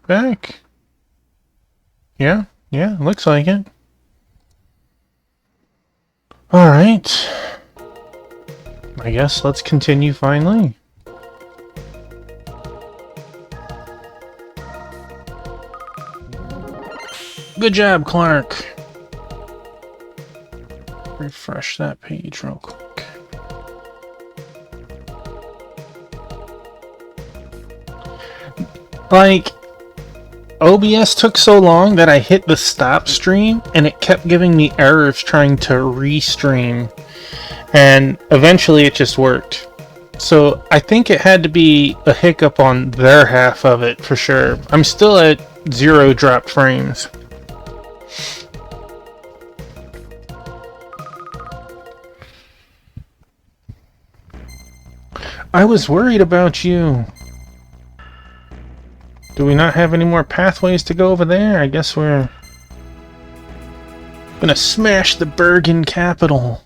back. Yeah, looks like it. Alright. I guess let's continue finally. Good job, Clark. Refresh that page real quick. Like, OBS took so long that I hit the stop stream and it kept giving me errors trying to restream. And eventually it just worked. So I think it had to be a hiccup on their half of it for sure. I'm still at 0 dropped frames. I was worried about you. Do we not have any more pathways to go over there? I guess we're gonna smash the Bergen capital.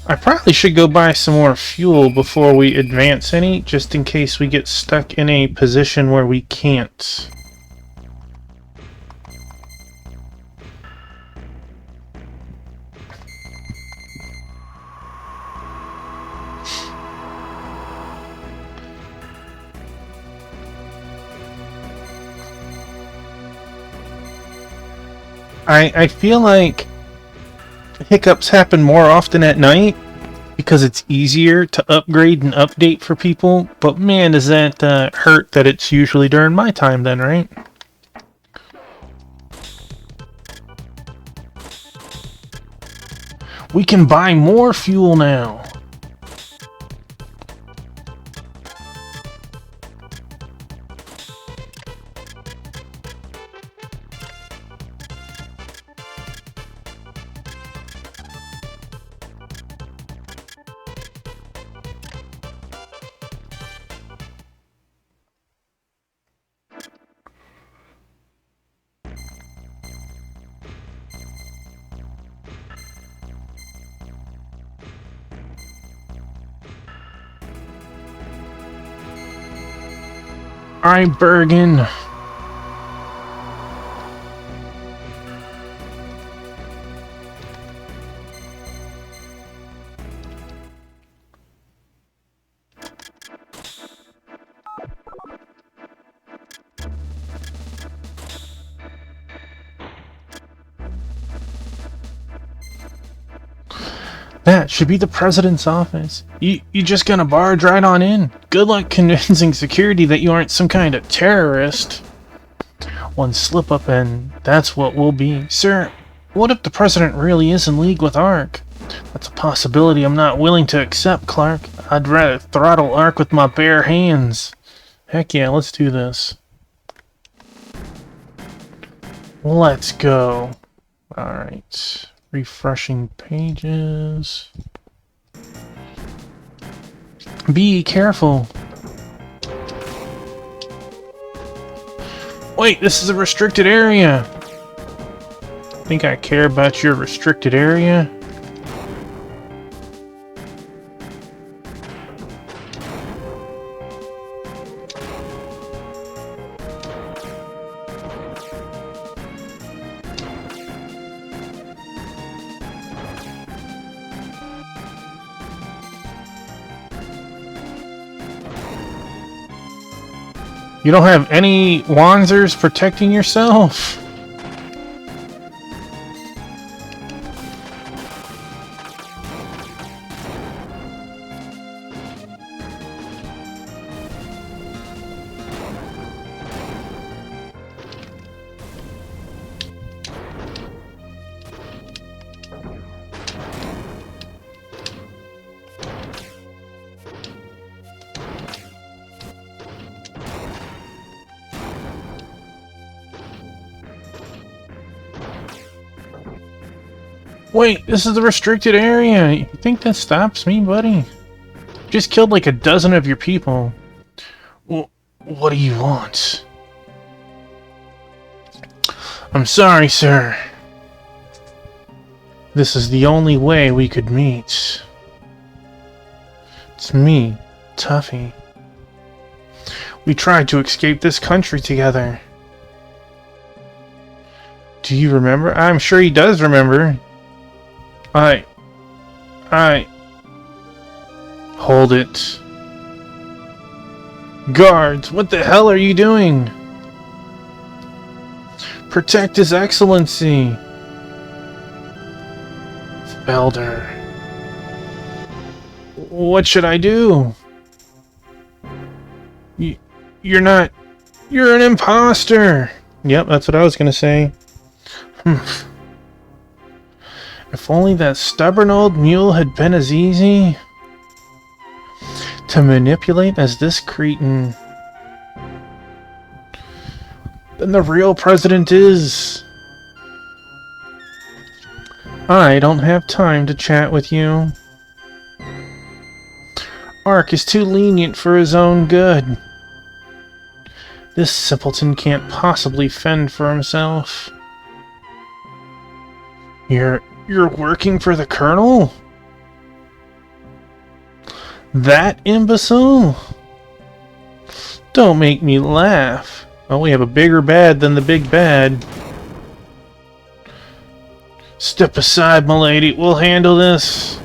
I probably should go buy some more fuel before we advance any, just in case we get stuck in a position where we can't. I feel like hiccups happen more often at night because it's easier to upgrade and update for people, but man, does that hurt that it's usually during my time then, right? We can buy more fuel now. Alright, Bergen. That should be the president's office. You just gonna barge right on in. Good luck convincing security that you aren't some kind of terrorist. One slip up and that's what we'll be. Sir, what if the president really is in league with ARK? That's a possibility I'm not willing to accept, Clark. I'd rather throttle ARK with my bare hands. Heck yeah, let's do this. Let's go. Alright. Refreshing pages. Be careful. Wait, this is a restricted area. Think I care about your restricted area? You don't have any Wanzers protecting yourself? Wait, this is the restricted area. You think that stops me, buddy? Just killed like a dozen of your people. What do you want? I'm sorry, sir. This is the only way we could meet. It's me, Tuffy. We tried to escape this country together. Do you remember? I'm sure he does remember. I... Hold it. Guards, what the hell are you doing? Protect His Excellency. Elder. What should I do? You're not... You're an imposter! Yep, that's what I was gonna say. If only that stubborn old mule had been as easy to manipulate as this cretin. Then the real president is... I don't have time to chat with you. Ark is too lenient for his own good. This simpleton can't possibly fend for himself. You're working for the Colonel? That imbecile? Don't make me laugh. Oh, we have a bigger bad than the big bad. Step aside, milady. We'll handle this.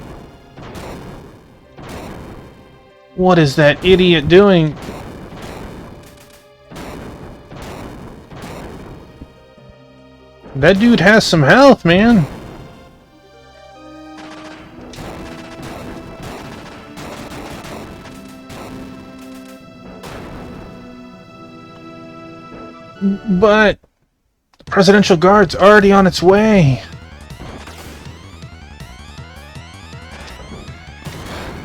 What is that idiot doing? That dude has some health, man. But the Presidential Guard's already on its way.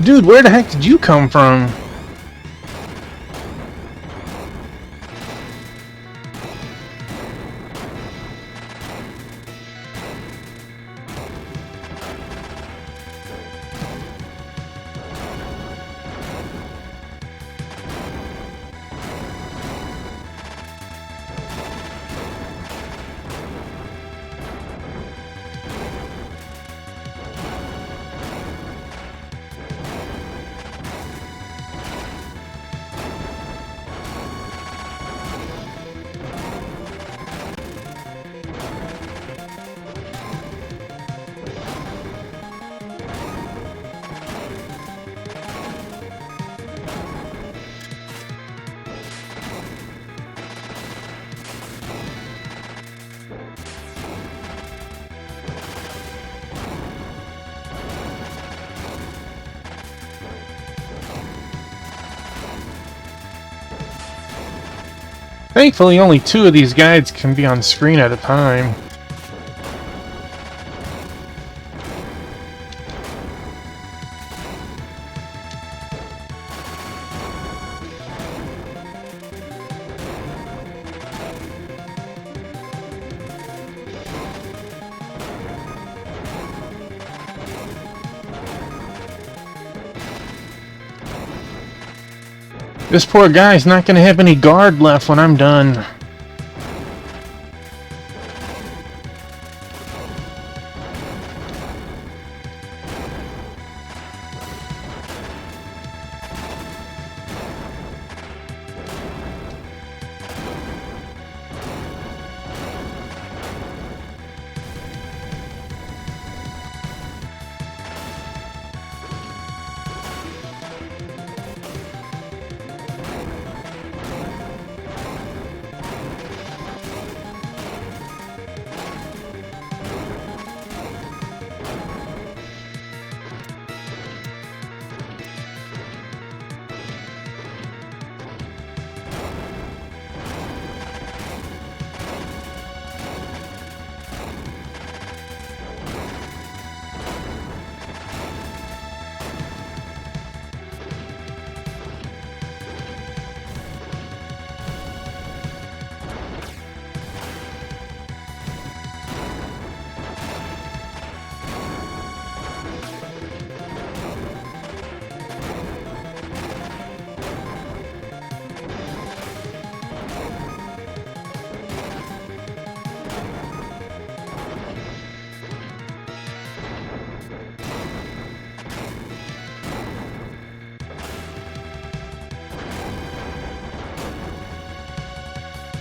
Dude, where the heck did you come from? Thankfully, only 2 of these guides can be on screen at a time. This poor guy's not gonna have any guard left when I'm done.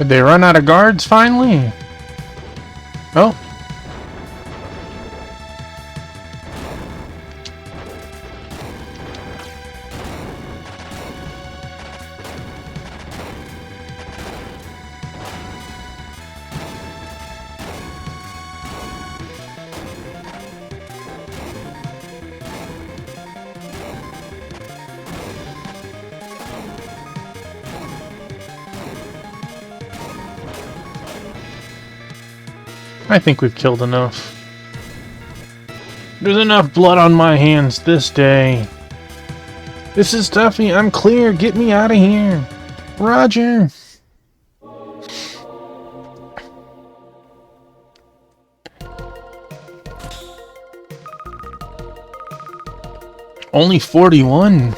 Did they run out of guards finally? Oh. I think we've killed enough. There's enough blood on my hands this day. This is Stuffy. I'm clear. Get me out of here. Roger. Only 41.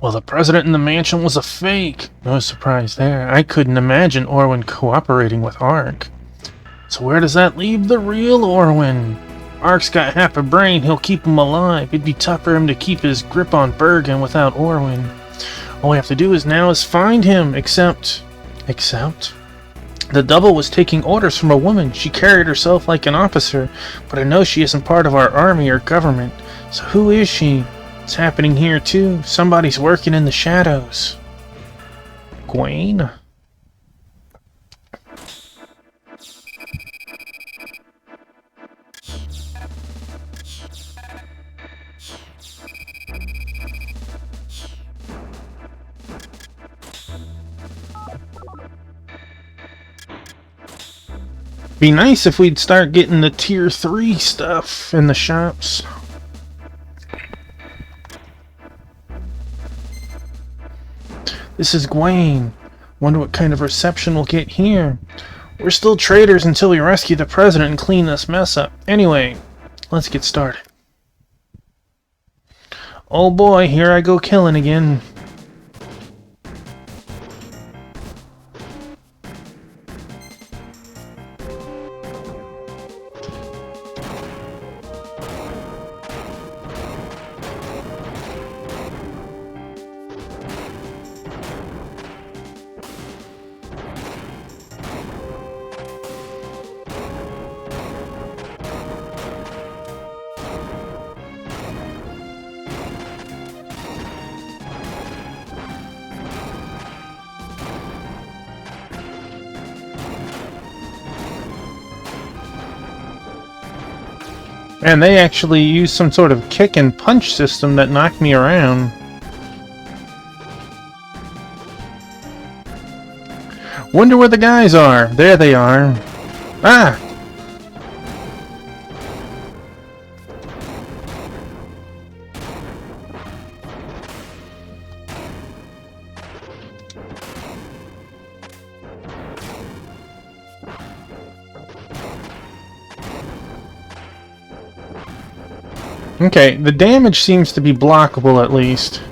Well, the president in the mansion was a fake. No surprise there. I couldn't imagine Orwin cooperating with Ark. So where does that leave the real Orwin? Ark's got half a brain, he'll keep him alive. It'd be tough for him to keep his grip on Bergen without Orwin. All we have to do now is find him, except... The double was taking orders from a woman. She carried herself like an officer, but I know she isn't part of our army or government. So who is she? It's happening here too. Somebody's working in the shadows. Gwaine? Be nice if we'd start getting the tier 3 stuff in the shops. This is Gwaine. Wonder what kind of reception we'll get here. We're still traitors until we rescue the president and clean this mess up. Anyway, let's get started. Oh boy, here I go killing again. And they actually used some sort of kick and punch system that knocked me around. Wonder where the guys are. There they are. Ah! Okay, the damage seems to be blockable at least.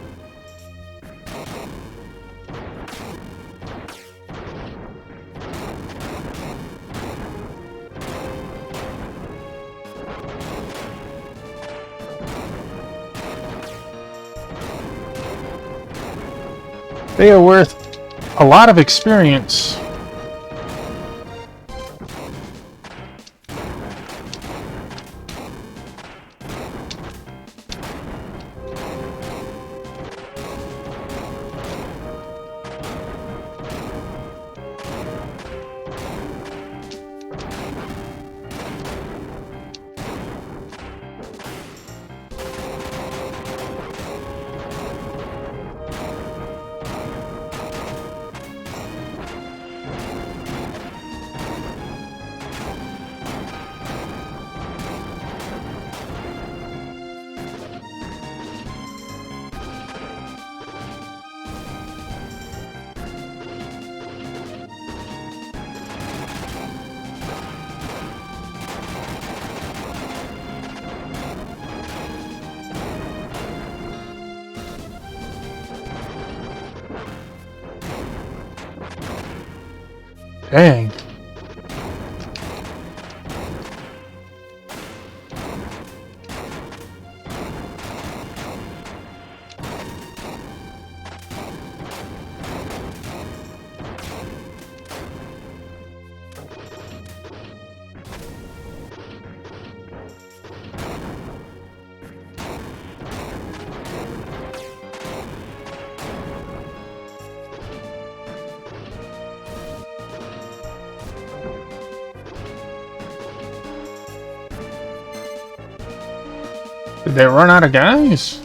They are worth a lot of experience. Dang. Did they run out of guys?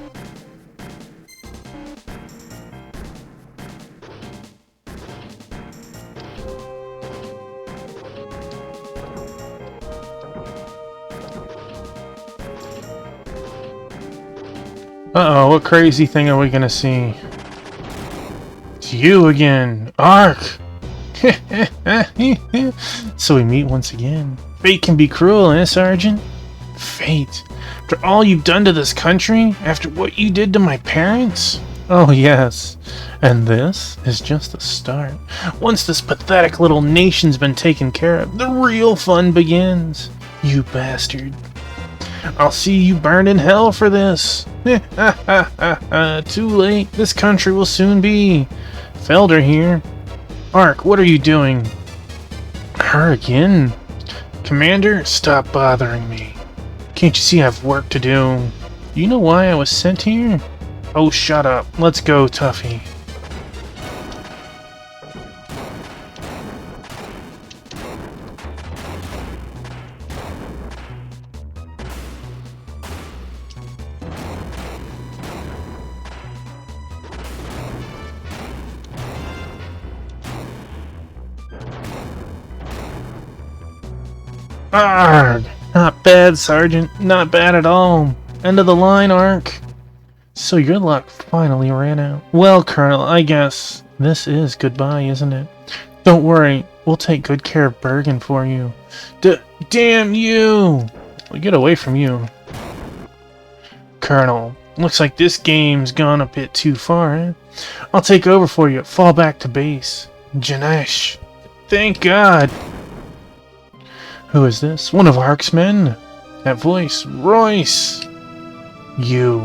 Uh-oh, what crazy thing are we gonna see? It's you again, Ark! So we meet once again. Fate can be cruel, eh, Sergeant? Fate? After all you've done to this country? After what you did to my parents? Oh yes, and this is just the start. Once this pathetic little nation's been taken care of, the real fun begins. You bastard. I'll see you burned in hell for this. Too late. This country will soon be. Felder here. Ark, what are you doing? Her again? Commander, stop bothering me. Can't you see I've work to do? You know why I was sent here? Oh, shut up. Let's go, Tuffy. Arrgh! Not bad, Sergeant. Not bad at all. End of the line, Ark. So your luck finally ran out. Well, Colonel, I guess this is goodbye, isn't it? Don't worry. We'll take good care of Bergen for you. Damn you! We'll get away from you. Colonel, looks like this game's gone a bit too far, eh? I'll take over for you. Fall back to base. Janesh. Thank God. Who is this? One of Ark's men? That voice. Royce! You.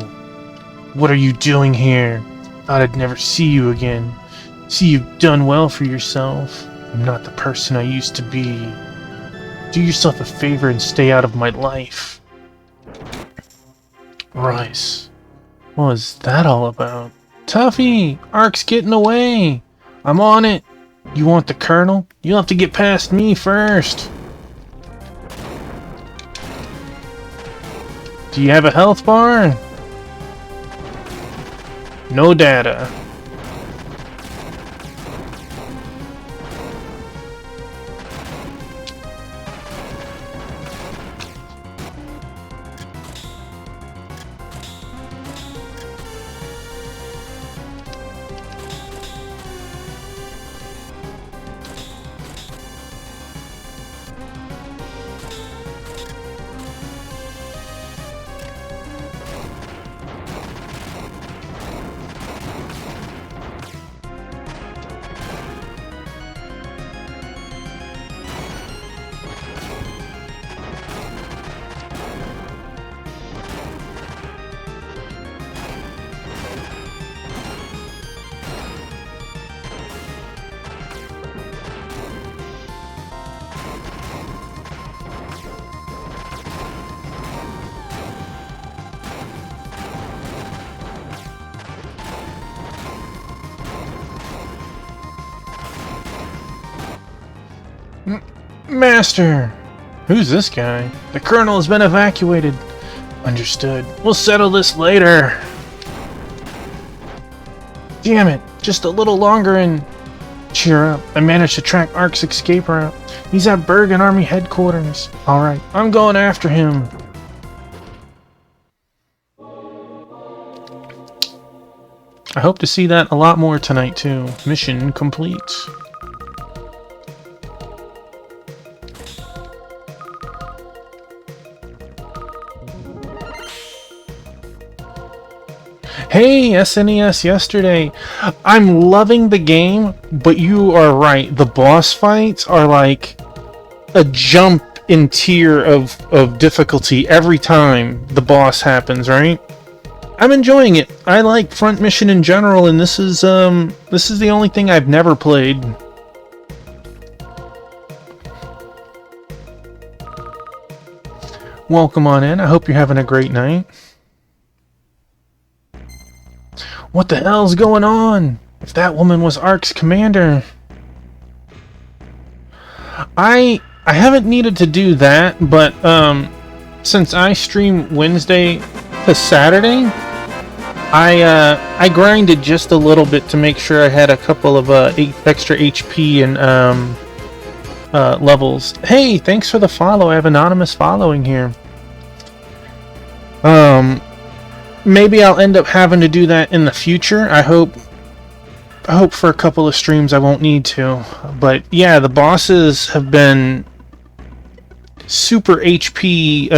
What are you doing here? Thought I'd never see you again. See, you've done well for yourself. I'm not the person I used to be. Do yourself a favor and stay out of my life. Royce. What was that all about? Tuffy! Ark's getting away! I'm on it! You want the Colonel? You'll have to get past me first. Do you have a health bar? No data. Master! Who's this guy? The Colonel has been evacuated. Understood. We'll settle this later. Damn it! Just a little longer and... Cheer up. I managed to track Ark's escape route. He's at Bergen Army headquarters. Alright, I'm going after him. I hope to see that a lot more tonight too. Mission complete. Hey, SNES yesterday. I'm loving the game, but you are right. The boss fights are like a jump in tier of difficulty every time the boss happens, right? I'm enjoying it. I like Front Mission in general, and this is the only thing I've never played. Welcome on in. I hope you're having a great night. What the hell's going on? If that woman was Ark's commander... I haven't needed to do that, but since I stream Wednesday 'Cause Saturday, I grinded just a little bit to make sure I had a couple of extra HP and levels. Hey, thanks for the follow. I have anonymous following here. Maybe I'll end up having to do that in the future. I hope for a couple of streams I won't need to. But yeah, the bosses have been super HP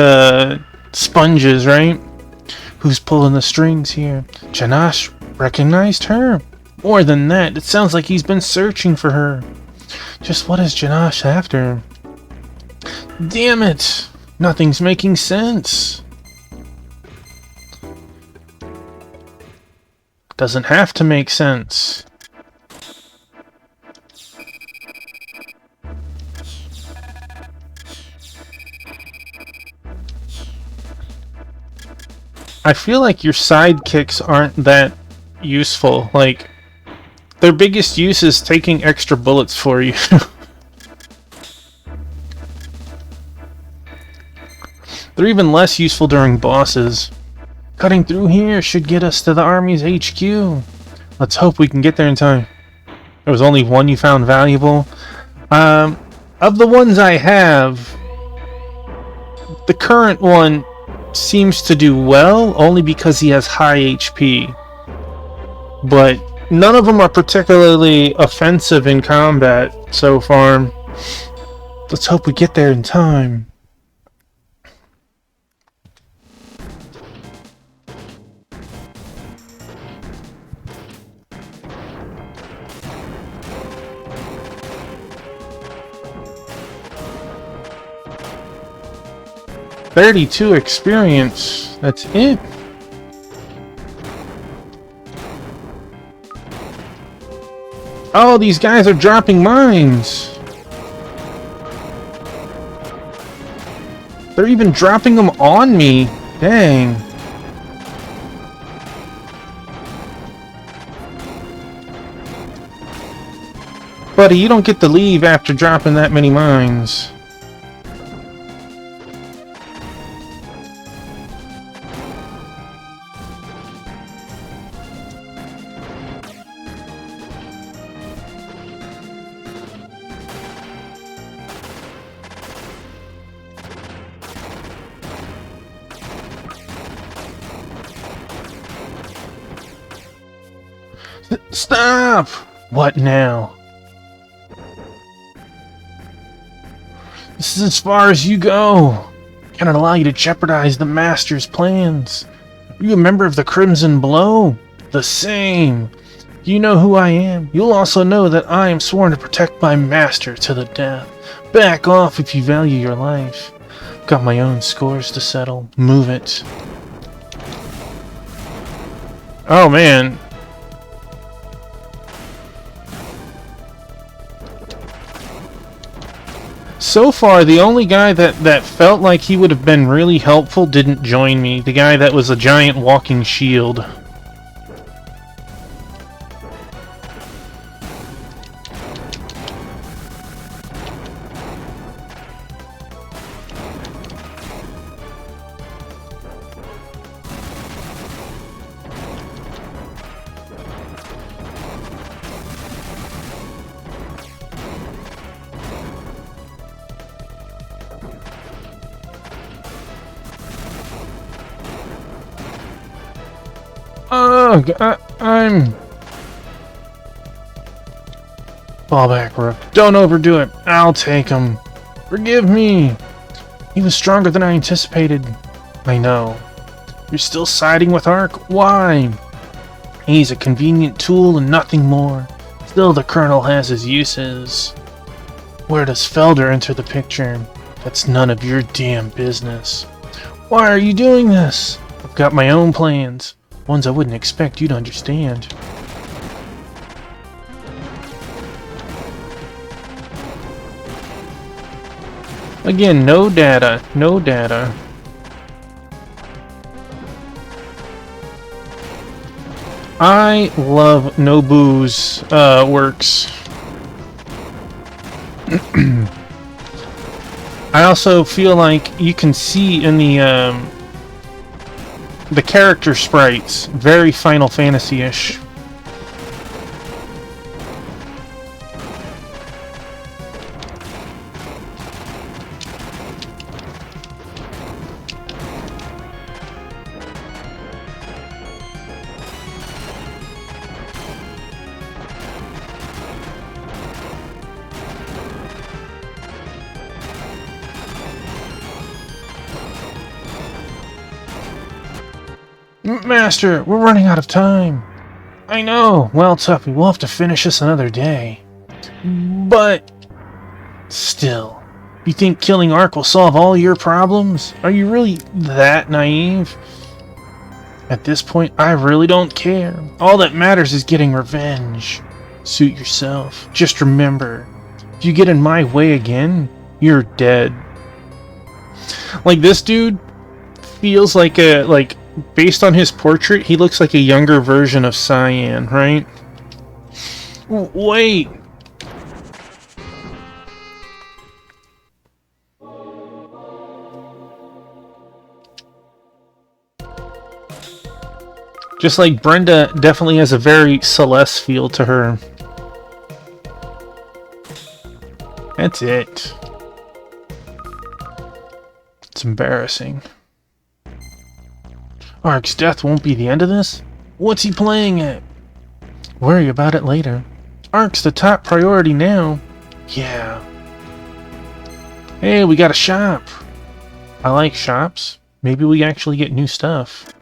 sponges, right? Who's pulling the strings here? Janash recognized her. More than that, it sounds like he's been searching for her. Just what is Janash after? Damn it! Nothing's making sense. Doesn't have to make sense. I feel like your sidekicks aren't that useful. Like, their biggest use is taking extra bullets for you. They're even less useful during bosses. Cutting through here should get us to the Army's HQ. Let's hope we can get there in time. There was only one you found valuable. Of the ones I have, the current one seems to do well, only because he has high HP. But none of them are particularly offensive in combat so far. Let's hope we get there in time. $32 experience. That's it. Oh, these guys are dropping mines. They're even dropping them on me. Dang. Buddy, you don't get to leave after dropping that many mines. Stop! What now? This is as far as you go. Cannot allow you to jeopardize the Master's plans. Are you a member of the Crimson Blow? The same. You know who I am. You'll also know that I am sworn to protect my Master to the death. Back off if you value your life. Got my own scores to settle. Move it. Oh man. So far, the only guy that felt like he would have been really helpful didn't join me. The guy that was a giant walking shield. I'm... Fall back, Rook. Don't overdo it. I'll take him. Forgive me. He was stronger than I anticipated. I know. You're still siding with Ark? Why? He's a convenient tool and nothing more. Still, the Colonel has his uses. Where does Felder enter the picture? That's none of your damn business. Why are you doing this? I've got my own plans. Ones I wouldn't expect you to understand. Again, no data. No data. I love Nobu's works. I also feel like you can see in the the character sprites, very Final Fantasy-ish. Master, we're running out of time. I know. Well, Tuppy, we'll have to finish this another day. But... still, you think killing Ark will solve all your problems? Are you really that naive? At this point, I really don't care. All that matters is getting revenge. Suit yourself. Just remember, if you get in my way again, you're dead. Like, this dude feels like a... based on his portrait, he looks like a younger version of Cyan, right? Wait! Just like Brenda definitely has a very Celeste feel to her. That's it. It's embarrassing. Ark's death won't be the end of this? What's he playing at? Worry about it later. Ark's the top priority now. Yeah. Hey, we got a shop. I like shops. Maybe we actually get new stuff.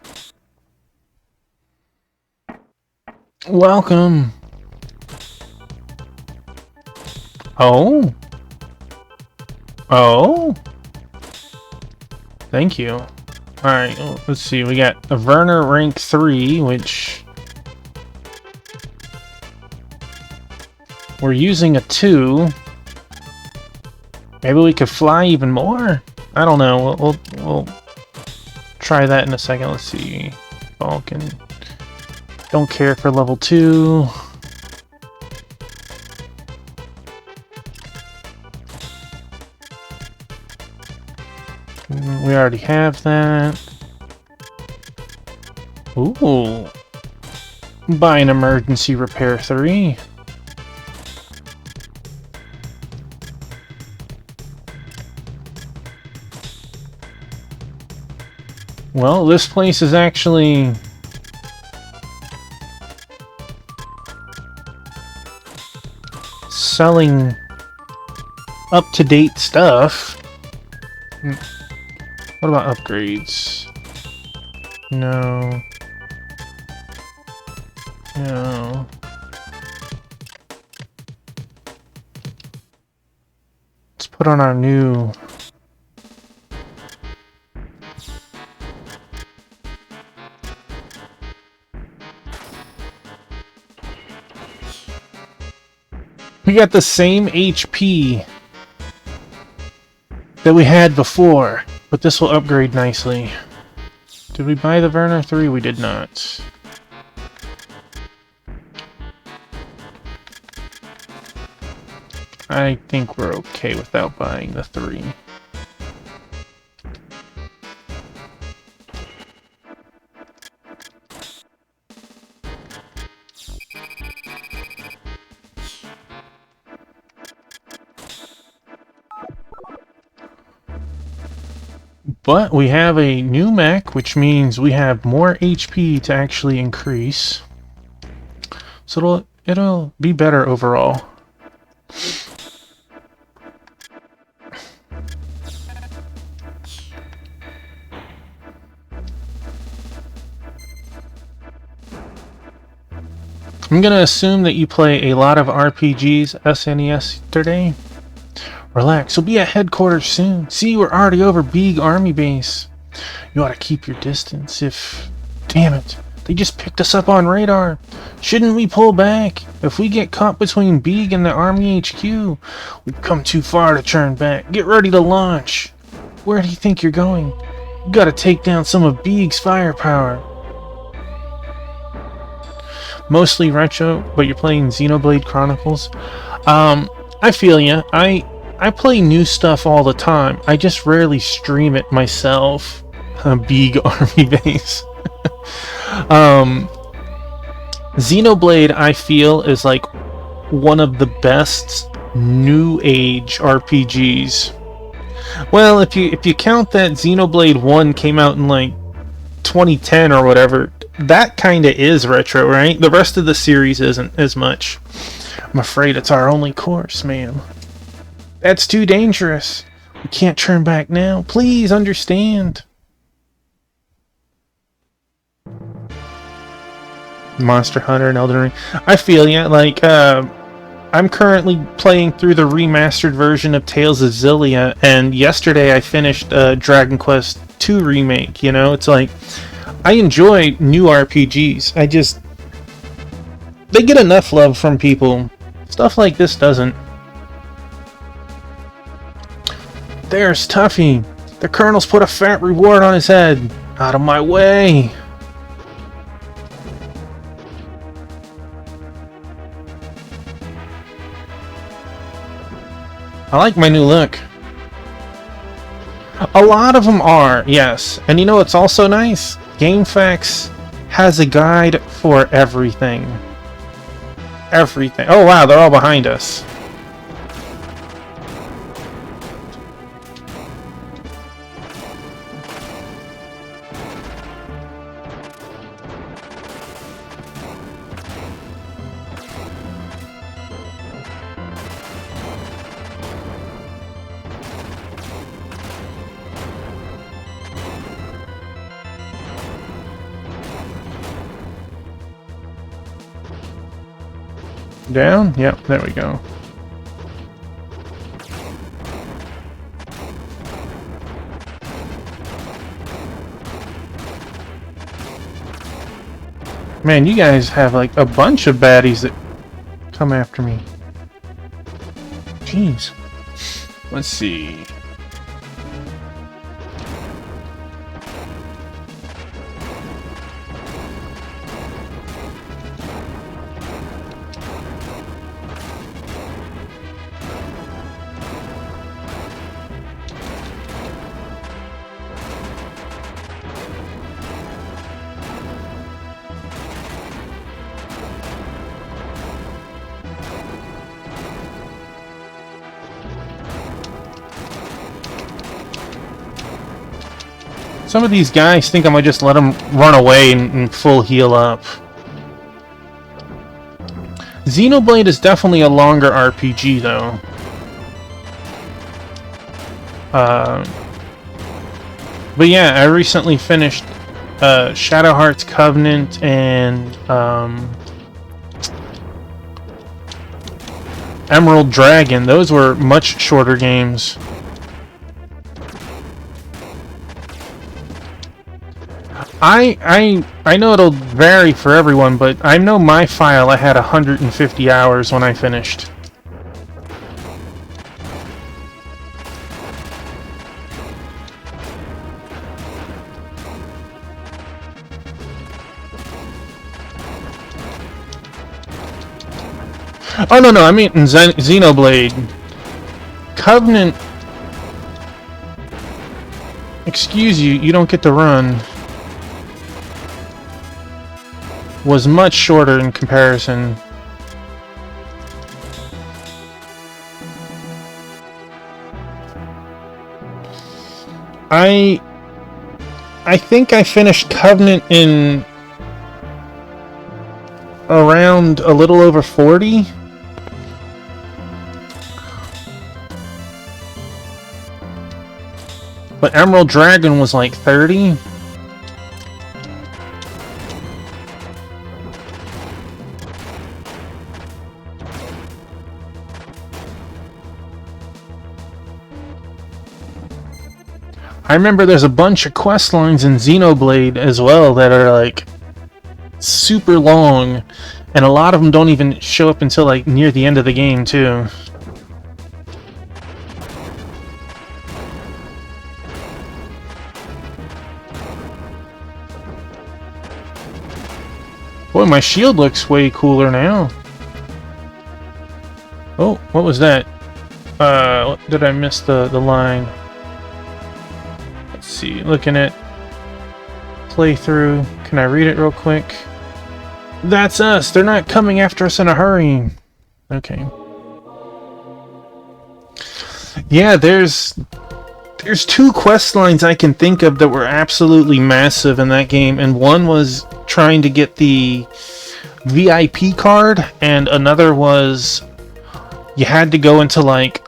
Welcome. Oh? Oh? Thank you. Alright, let's see. We got a Werner rank 3, which... we're using a 2. Maybe we could fly even more? I don't know. We'll try that in a second. Let's see. Vulcan. Don't care for level 2. We already have that. Ooh. Buy an emergency repair 3. Well, this place is actually... selling up-to-date stuff. What about upgrades? No. No. Let's put on our new... we got the same HP that we had before, but this will upgrade nicely. Did we buy the Werner 3? We did not. I think we're okay without buying the 3. But we have a new mech, which means we have more HP to actually increase. So it'll be better overall. I'm gonna assume that you play a lot of RPGs SNES yesterday. Relax, we'll be at headquarters soon. See, we're already over Beeg Army Base. You ought to keep your distance if... damn it, they just picked us up on radar. Shouldn't we pull back? If we get caught between Beeg and the Army HQ, we've come too far to turn back. Get ready to launch. Where do you think you're going? You gotta take down some of Beeg's firepower. Mostly retro, but you're playing Xenoblade Chronicles. I feel ya. I play new stuff all the time. I just rarely stream it myself. Beeg Army Base. um, Xenoblade, I feel, is like one of the best new age RPGs. Well, if you count that Xenoblade 1 came out in like 2010 or whatever, that kind of is retro, right? The rest of the series isn't as much. I'm afraid it's our only course, ma'am. That's too dangerous. We can't turn back now. Please understand. Monster Hunter and Elden Ring. I feel ya. Like, I'm currently playing through the remastered version of Tales of Xillia, and yesterday I finished Dragon Quest II Remake. You know, it's like, I enjoy new RPGs. They get enough love from people. Stuff like this doesn't. There's Tuffy. The Colonel's put a fat reward on his head. Out of my way. I like my new look. A lot of them are, yes. And you know what's also nice? GameFAQs has a guide for everything. Everything. Oh wow, they're all behind us. Down? Yep, there we go. Man, you guys have like a bunch of baddies that come after me. Jeez. Let's see. Some of these guys think I might just let them run away and full heal up. Xenoblade is definitely a longer RPG, though. But yeah, I recently finished Shadow Hearts Covenant and Emerald Dragon. Those were much shorter games. I know it'll vary for everyone, but I know my file I had 150 hours when I finished. Oh no, I mean in Xenoblade. Covenant. Excuse you, you don't get to run. Was much shorter in comparison. I think I finished Covenant in around a little over 40. But Emerald Dragon was like 30. I remember there's a bunch of quest lines in Xenoblade as well that are like super long, and a lot of them don't even show up until like near the end of the game too. Boy, my shield looks way cooler now. Oh, what was that? Did I miss the line? Let's see, looking at playthrough. Can I read it real quick? That's us. They're not coming after us in a hurry. Okay. Yeah, there's two quest lines I can think of that were absolutely massive in that game, and one was trying to get the VIP card, and another was you had to go into like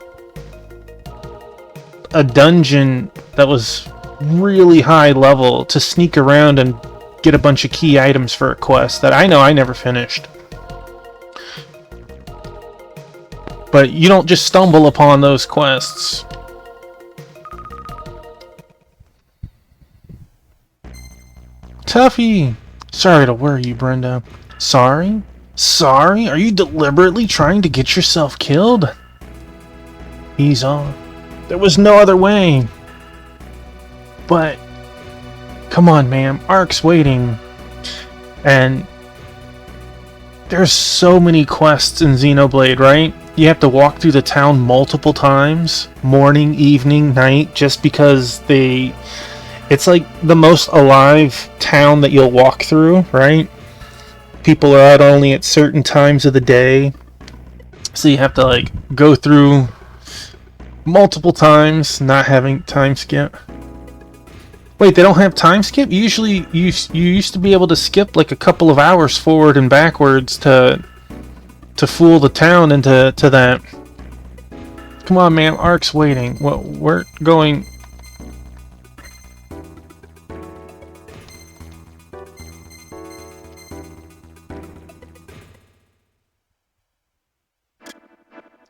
a dungeon that was really high level to sneak around and get a bunch of key items for a quest that I know I never finished. But you don't just stumble upon those quests. Tuffy! Sorry to worry you, Brenda. Sorry? Sorry? Are you deliberately trying to get yourself killed? Ease on. There was no other way. But... come on, ma'am. Ark's waiting. And... there's so many quests in Xenoblade, right? You have to walk through the town multiple times. Morning, evening, night. Just because they... it's like the most alive town that you'll walk through, right? People are out only at certain times of the day. So you have to like go through multiple times, not having time skip. Wait, they don't have time skip? Usually you used to be able to skip like a couple of hours forward and backwards to fool the town into that. Come on, man, Ark's waiting. Well, we're going...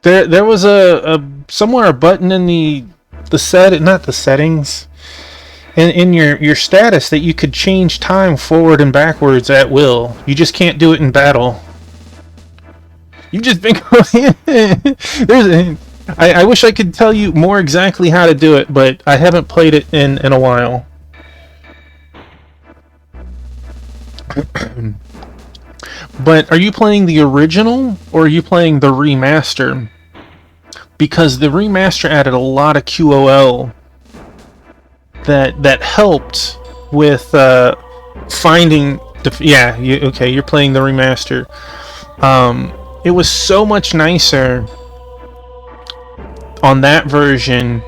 There was a somewhere a button in the not the settings, in your status that you could change time forward and backwards at will. You just can't do it in battle. You've just been going. I wish I could tell you more exactly how to do it, but I haven't played it in a while. But are you playing the original or are you playing the remaster? Because the remaster added a lot of QOL that helped with finding. Yeah, you're playing the remaster. It was so much nicer on that version,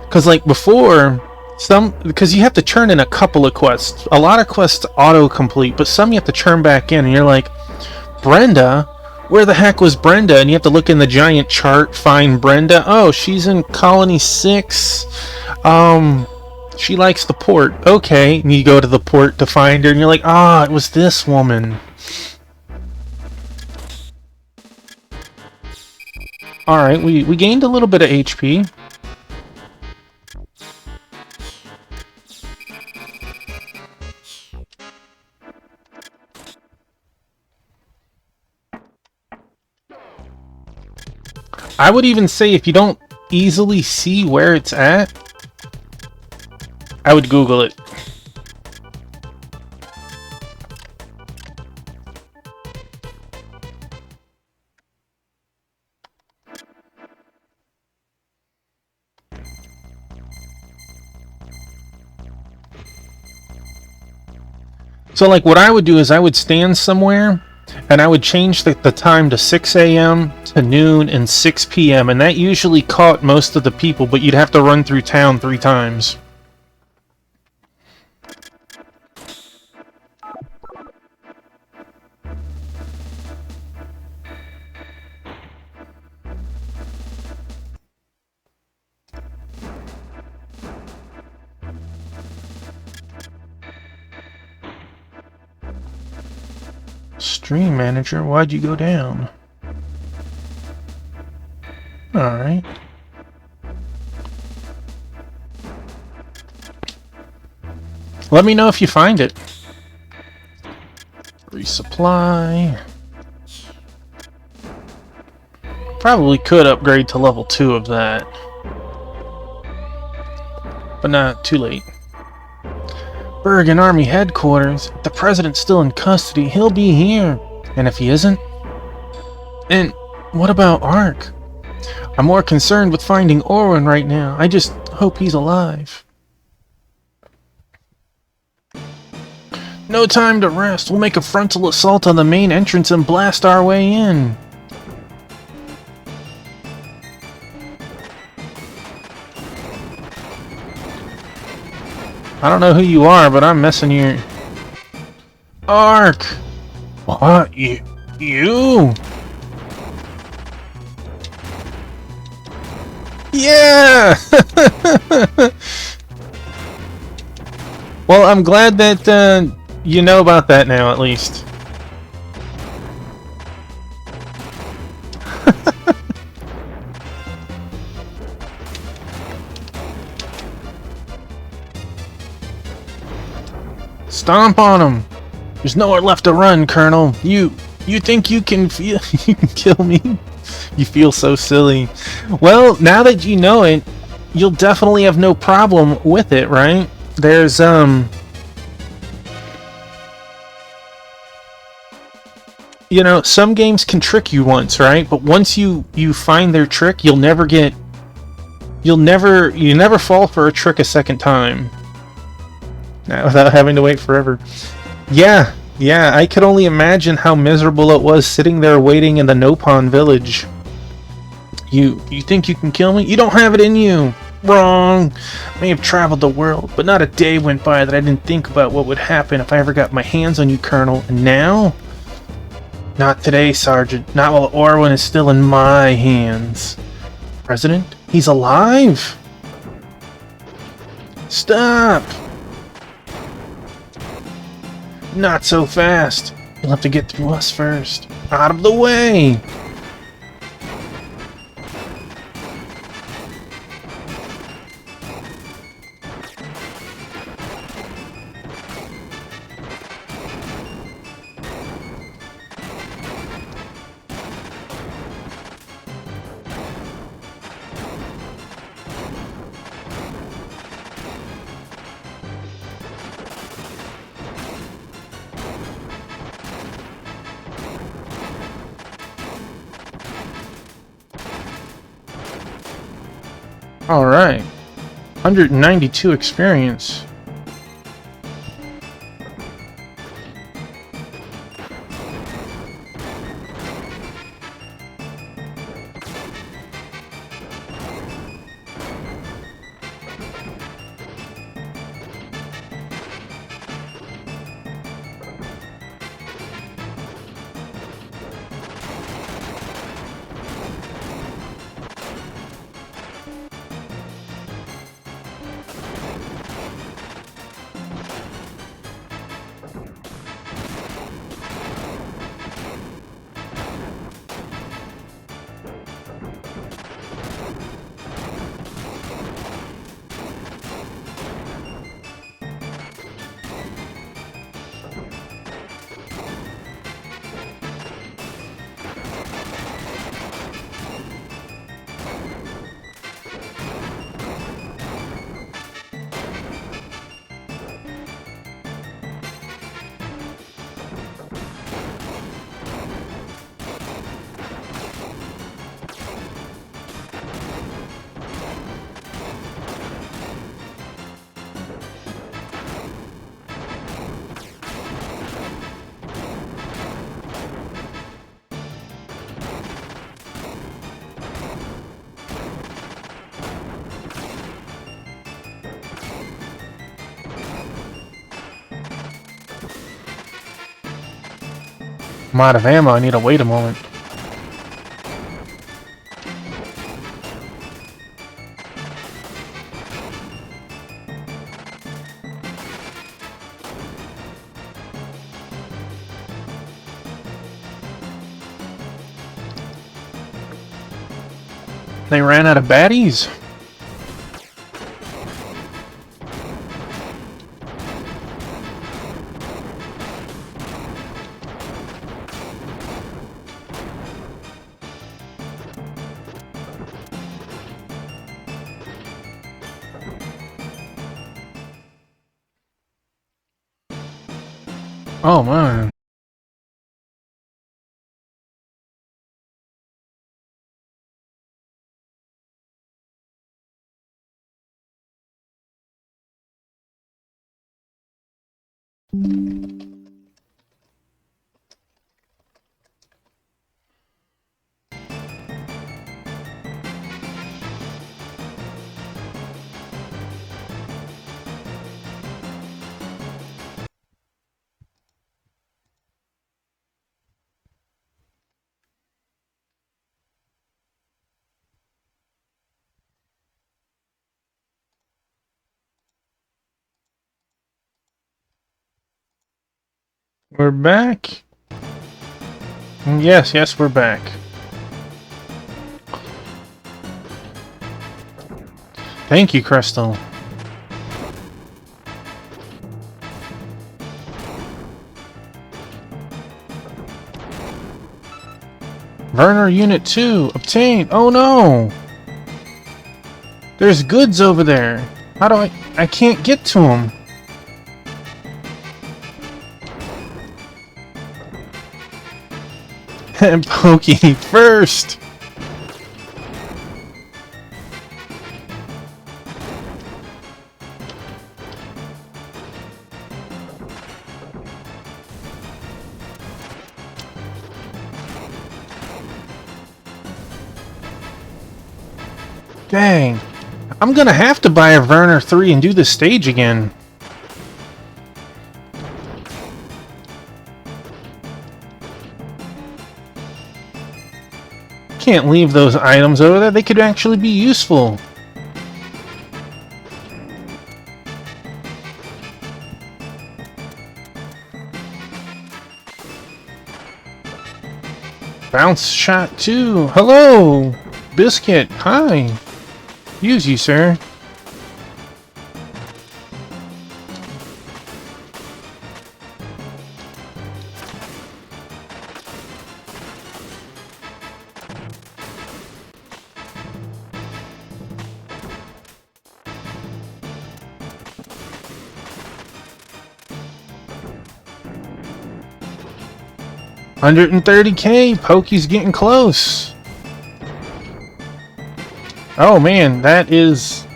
because like before. Because you have to turn in a couple of quests. A lot of quests auto-complete, but some you have to turn back in, and you're like, Brenda? Where the heck was Brenda? And you have to look in the giant chart, find Brenda. Oh, she's in Colony 6. She likes the port. Okay, and you go to the port to find her, and you're like, it was this woman. Alright, we gained a little bit of HP. I would even say if you don't easily see where it's at, I would Google it. So like what I would do is I would stand somewhere and I would change the time to 6 a.m. to noon and 6 p.m. and that usually caught most of the people, but you'd have to run through town 3 times. Stream manager, why'd you go down? Alright. Let me know if you find it. Resupply. Probably could upgrade to level 2 of that. But not too late. Bergen Army Headquarters. If the president's still in custody, he'll be here. And if he isn't? And what about Ark? I'm more concerned with finding Orwin right now. I just hope he's alive. No time to rest. We'll make a frontal assault on the main entrance and blast our way in. I don't know who you are, but I'm messing your... Ark! What? You? Yeah! Well, I'm glad that you know about that now, at least. Stomp on him! There's nowhere left to run, Colonel. You think you can feel you can kill me? You feel so silly. Well, now that you know it, you'll definitely have no problem with it, right? There's you know, some games can trick you once, right? But once you find their trick, you never fall for a trick a second time. Now, without having to wait forever. Yeah, I could only imagine how miserable it was sitting there waiting in the Nopon village. You think you can kill me? You don't have it in you! Wrong! I may have traveled the world, but not a day went by that I didn't think about what would happen if I ever got my hands on you, Colonel. And now? Not today, Sergeant. Not while Orwin is still in my hands. President? He's alive! Stop! Not so fast. You'll have to get through us first. Out of the way! Alright. 192 experience. I'm out of ammo, I need to wait a moment. They ran out of baddies? Oh man. We're back. Yes, we're back. Thank you, Crystal. Werner Unit 2, obtain. Oh no! There's goods over there. How do I can't get to them. And Pokey first! Dang. I'm gonna have to buy a Werner 3 and do this stage again. Can't leave those items over there. They could actually be useful. Bounce shot 2. Hello! Biscuit, hi! Use you, sir. $130K. Pokey's getting close. Oh man, that is...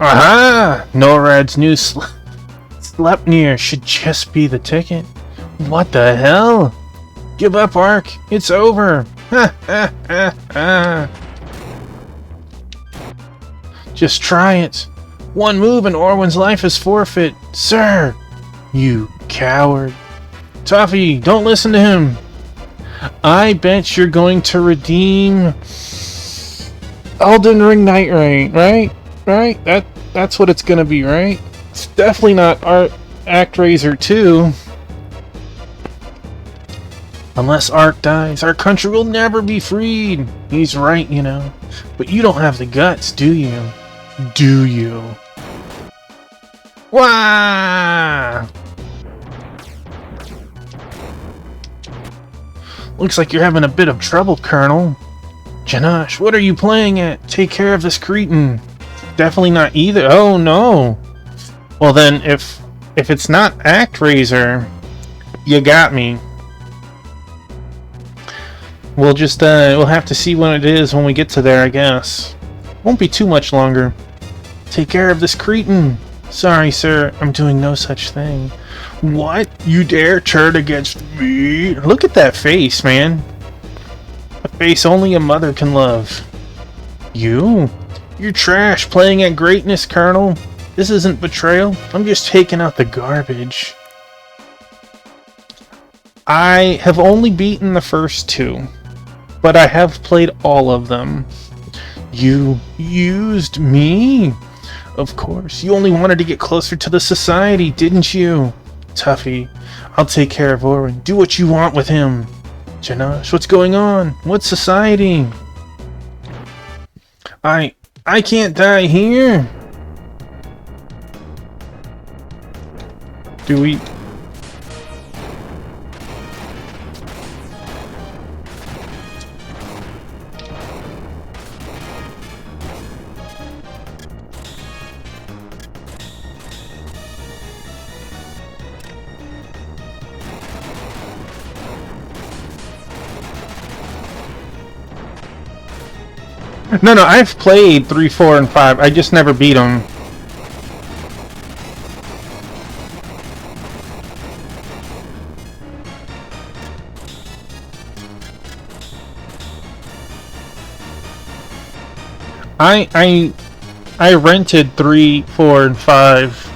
Aha! NORAD's new Sleipnir should just be the ticket. What the hell? Give up, Ark. It's over. Ha ha ha ha. Just try it. One move and Orwin's life is forfeit. Sir! You coward. Toffee, don't listen to him. I bet you're going to redeem Elden Ring Night Rain, right? Right? That's what it's gonna be, right? It's definitely not ActRaiser 2. Unless Ark dies, our country will never be freed. He's right, you know. But you don't have the guts, do you? Do you? Wah! Looks like you're having a bit of trouble, Colonel. Janosh, what are you playing at? Take care of this cretin. Definitely not either. Oh no. Well then, if it's not ActRaiser, you got me. We'll just we'll have to see what it is when we get to there, I guess. Won't be too much longer. Take care of this cretin. Sorry, sir. I'm doing no such thing. What? You dare turn against me? Look at that face, man. A face only a mother can love. You? You're trash playing at greatness, Colonel. This isn't betrayal. I'm just taking out the garbage. I have only beaten the first 2, but I have played all of them. You used me? Of course. You only wanted to get closer to the society, didn't you? Tuffy, I'll take care of Orwin. Do what you want with him. Janosh, what's going on? What's society? I can't die here. Do we... No, I've played 3, 4, and 5. I just never beat them. I rented 3, 4, and 5,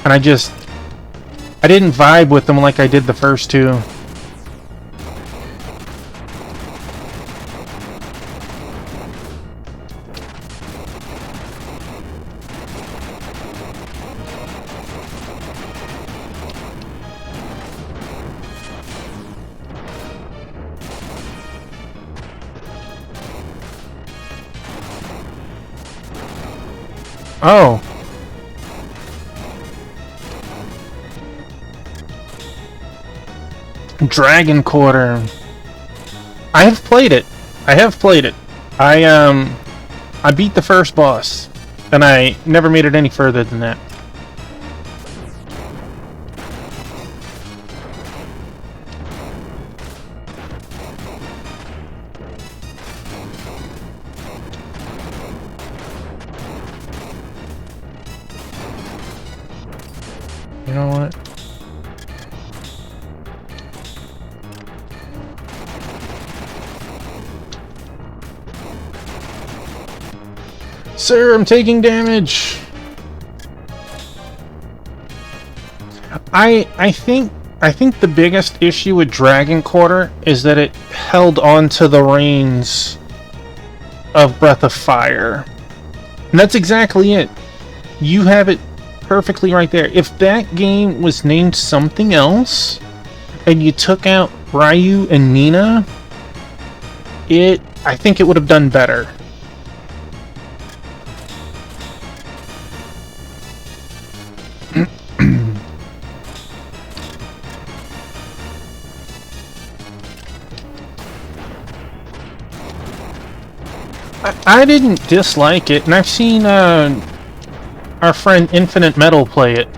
and I didn't vibe with them like I did the first two. Oh. Dragon Quarter. I have played it. I beat the first boss, and I never made it any further than that. You know what? Sir, I'm taking damage. I think the biggest issue with Dragon Quarter is that it held on to the reins of Breath of Fire. And that's exactly it. You have it perfectly right there. If that game was named something else and you took out Ryu and Nina, I think it would have done better. I didn't dislike it, and I've seen our friend Infinite Metal play it.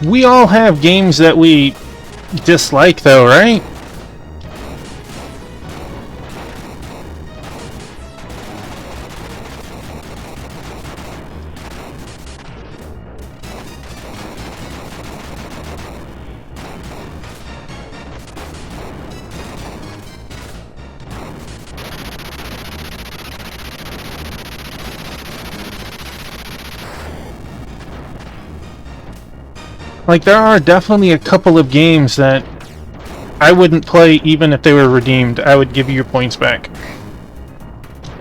We all have games that we dislike, though, right? Like, there are definitely a couple of games that I wouldn't play even if they were redeemed. I would give you your points back.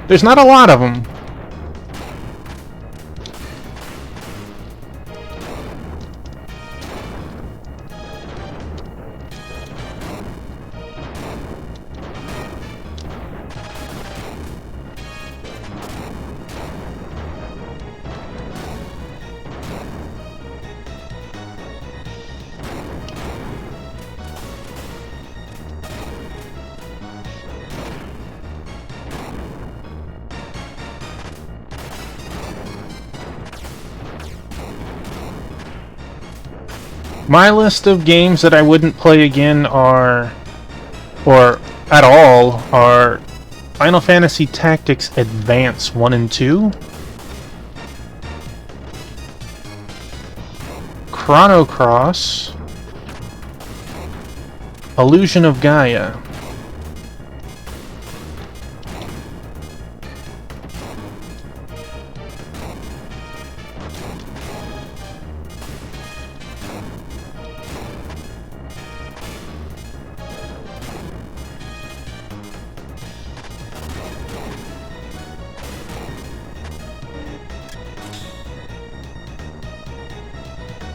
There's not a lot of them. My list of games that I wouldn't play again or at all, are Final Fantasy Tactics Advance 1 and 2, Chrono Cross, Illusion of Gaia.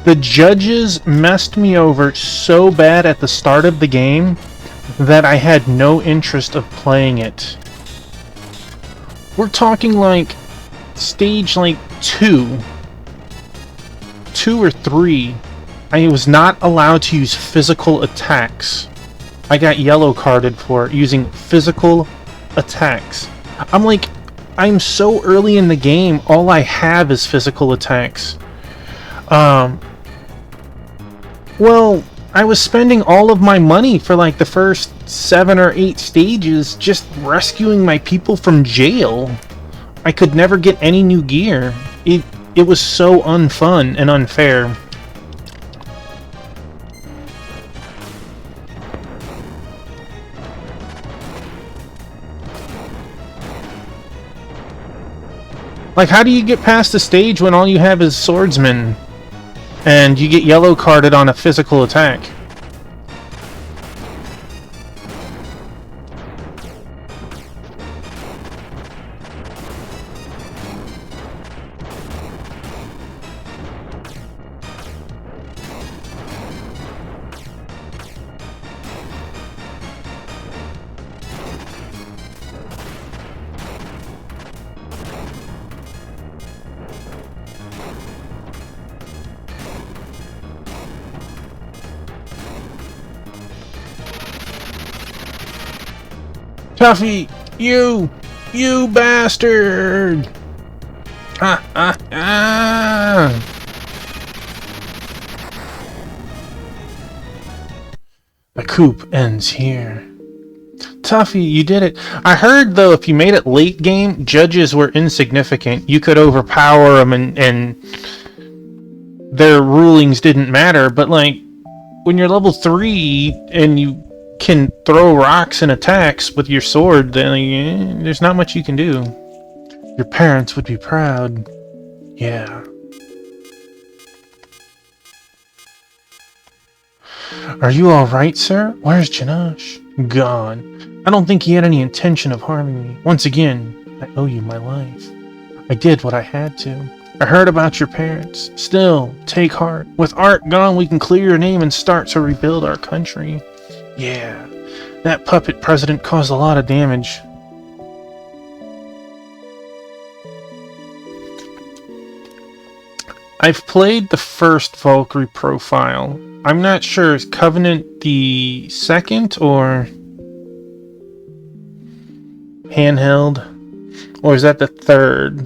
The judges messed me over so bad at the start of the game that I had no interest of playing it. We're talking like stage like 2 or 3. I was not allowed to use physical attacks. I got yellow carded for using physical attacks. I'm like, I'm so early in the game, all I have is physical attacks. Well, I was spending all of my money for like the first 7 or 8 stages just rescuing my people from jail. I could never get any new gear. It was so unfun and unfair. Like, how do you get past the stage when all you have is swordsmen and you get yellow carded on a physical attack? Tuffy, you bastard! Ah, ah, ah! The coup ends here. Tuffy, you did it. I heard, though, if you made it late game, judges were insignificant. You could overpower them and their rulings didn't matter, but, like, when you're level 3 and you can throw rocks and attacks with your sword, then there's not much you can do. Your parents would be proud. Yeah. Are you alright, sir? Where's Janosh? Gone. I don't think he had any intention of harming me. Once again, I owe you my life. I did what I had to. I heard about your parents. Still, take heart. With Art gone, we can clear your name and start to rebuild our country. Yeah, that puppet president caused a lot of damage. I've played the first Valkyrie profile. I'm not sure, is Covenant the second or handheld? Or is that the third?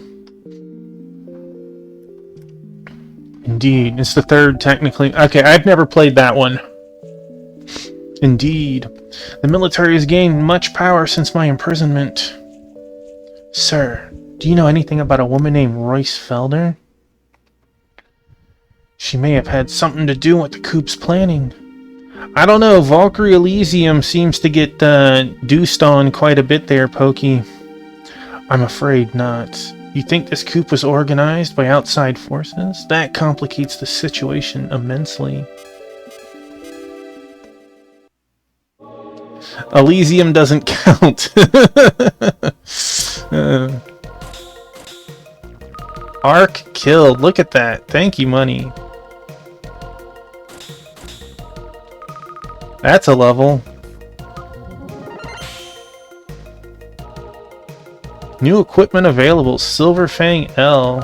Indeed, it's the third technically. Okay, I've never played that one. Indeed. The military has gained much power since my imprisonment. Sir, do you know anything about a woman named Royce Felder? She may have had something to do with the coup's planning. I don't know, Valkyrie Elysium seems to get deuced on quite a bit there, Pokey. I'm afraid not. You think this coup was organized by outside forces? That complicates the situation immensely. Elysium doesn't count. Ark killed. Look at that. Thank you, money. That's a level. New equipment available. Silver Fang L.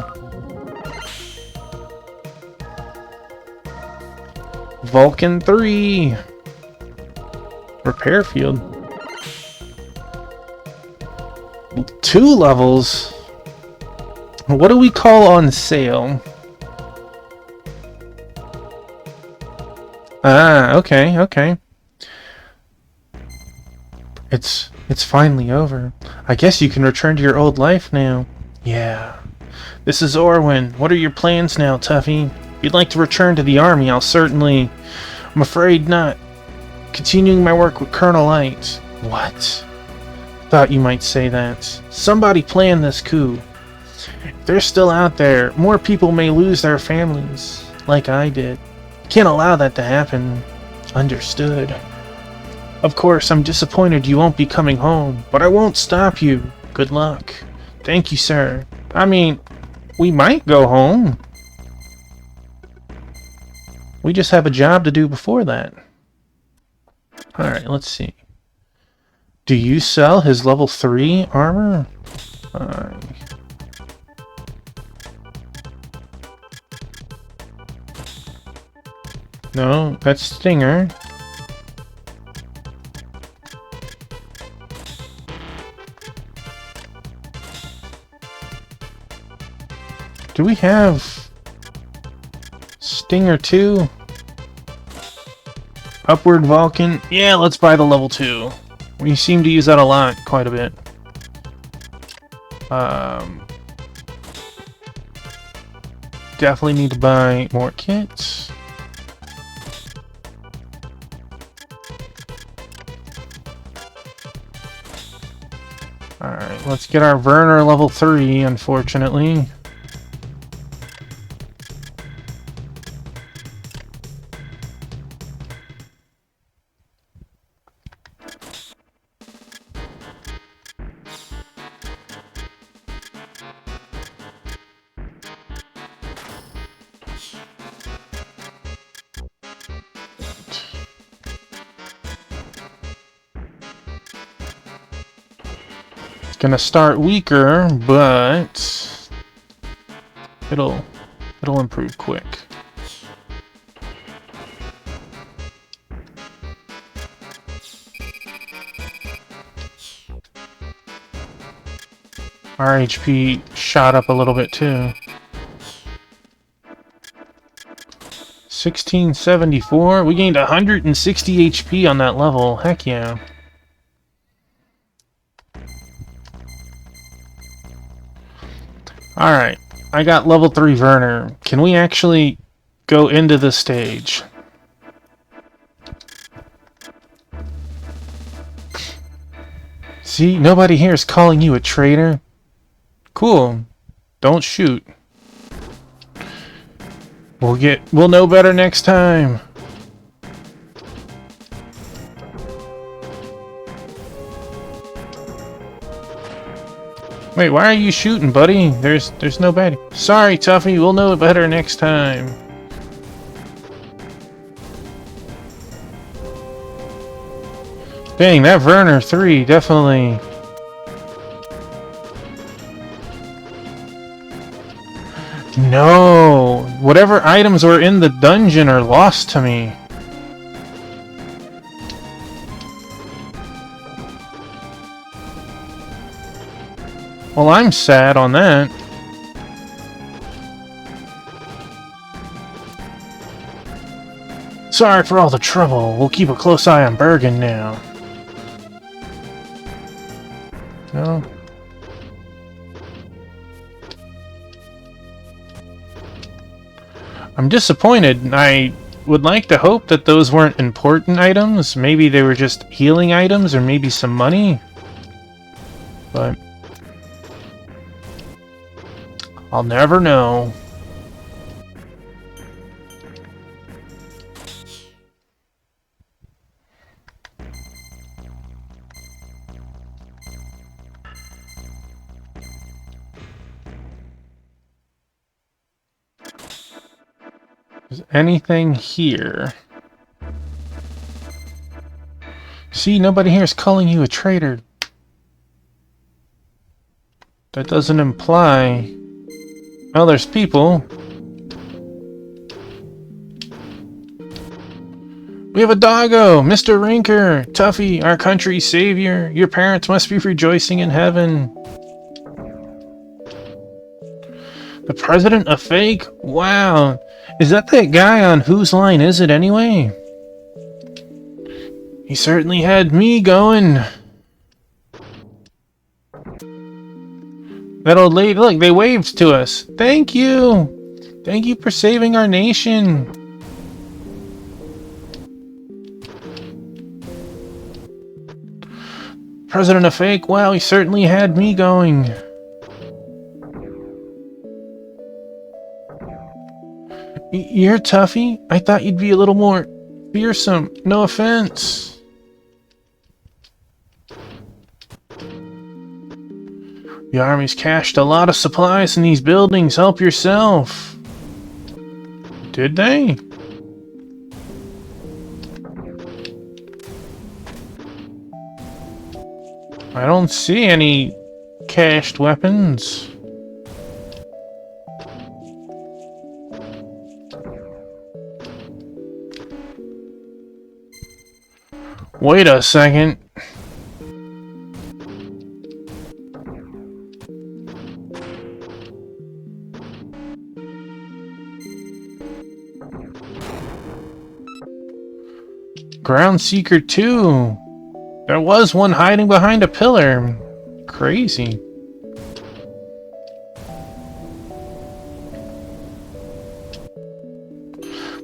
Vulcan 3. Repair field. 2 levels. What do we call on sale? Ah, okay, okay. It's finally over. I guess you can return to your old life now. Yeah. This is Orwin. What are your plans now, Tuffy? If you'd like to return to the army, I'll certainly... I'm afraid not. Continuing my work with Colonel Light. What? Thought you might say that. Somebody planned this coup. If they're still out there, more people may lose their families, like I did. Can't allow that to happen. Understood. Of course, I'm disappointed you won't be coming home, but I won't stop you. Good luck. Thank you, sir. I mean, we might go home. We just have a job to do before that. Alright, let's see. Do you sell his level 3 armor? No, that's Stinger. Do we have Stinger 2? Upward Vulcan. Yeah, let's buy the level 2. We seem to use that a lot, quite a bit. Definitely need to buy more kits. Alright, let's get our Werner level 3, unfortunately. Gonna start weaker, but it'll improve quick. Our HP shot up a little bit too. 1674. We gained 160 HP on that level. Heck yeah. Alright, I got level 3 Werner. Can we actually go into the stage? See, nobody here is calling you a traitor. Cool. Don't shoot. We'll know better next time. Wait, why are you shooting, buddy? There's no bad. Sorry, Tuffy, we'll know better next time. Dang, that Werner 3 definitely. No! Whatever items were in the dungeon are lost to me. Well, I'm sad on that. Sorry for all the trouble. We'll keep a close eye on Bergen now. No? I'm disappointed. I would like to hope that those weren't important items. Maybe they were just healing items, or maybe some money. But I'll never know. Is anything here? See, nobody here is calling you a traitor. That doesn't imply... Well, there's people. We have a doggo! Mr. Rinker! Tuffy, our country's savior! Your parents must be rejoicing in heaven! The president a fake? Wow! Is that guy on Whose Line Is It anyway? He certainly had me going. That old lady, look, they waved to us. Thank you! Thank you for saving our nation! President a fake? Wow, he certainly had me going. You're Tuffy? I thought you'd be a little more fearsome. No offense. The army's cached a lot of supplies in these buildings. Help yourself. Did they? I don't see any cached weapons. Wait a second. Ground Seeker 2. There was one hiding behind a pillar. Crazy.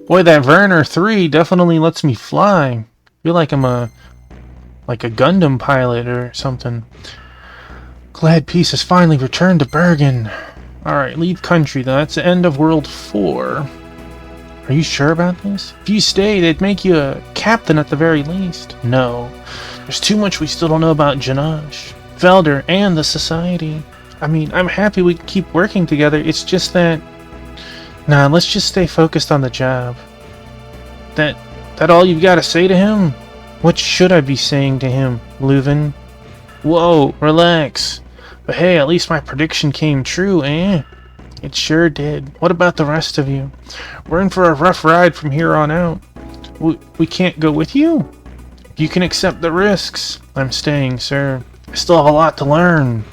Boy, that Werner 3 definitely lets me fly. I feel like I'm a Gundam pilot or something. Glad peace has finally returned to Bergen. Alright, leave country. That's the end of World 4. Are you sure about this? If you stay, they'd make you a captain at the very least. No. There's too much we still don't know about Janosch, Felder, and the Society. I mean, I'm happy we can keep working together. It's just that... Nah, let's just stay focused on the job. That all you've got to say to him? What should I be saying to him, Leuven? Whoa, relax. But hey, at least my prediction came true, eh? It sure did. What about the rest of you? We're in for a rough ride from here on out. We can't go with you? You can accept the risks. I'm staying, sir. I still have a lot to learn.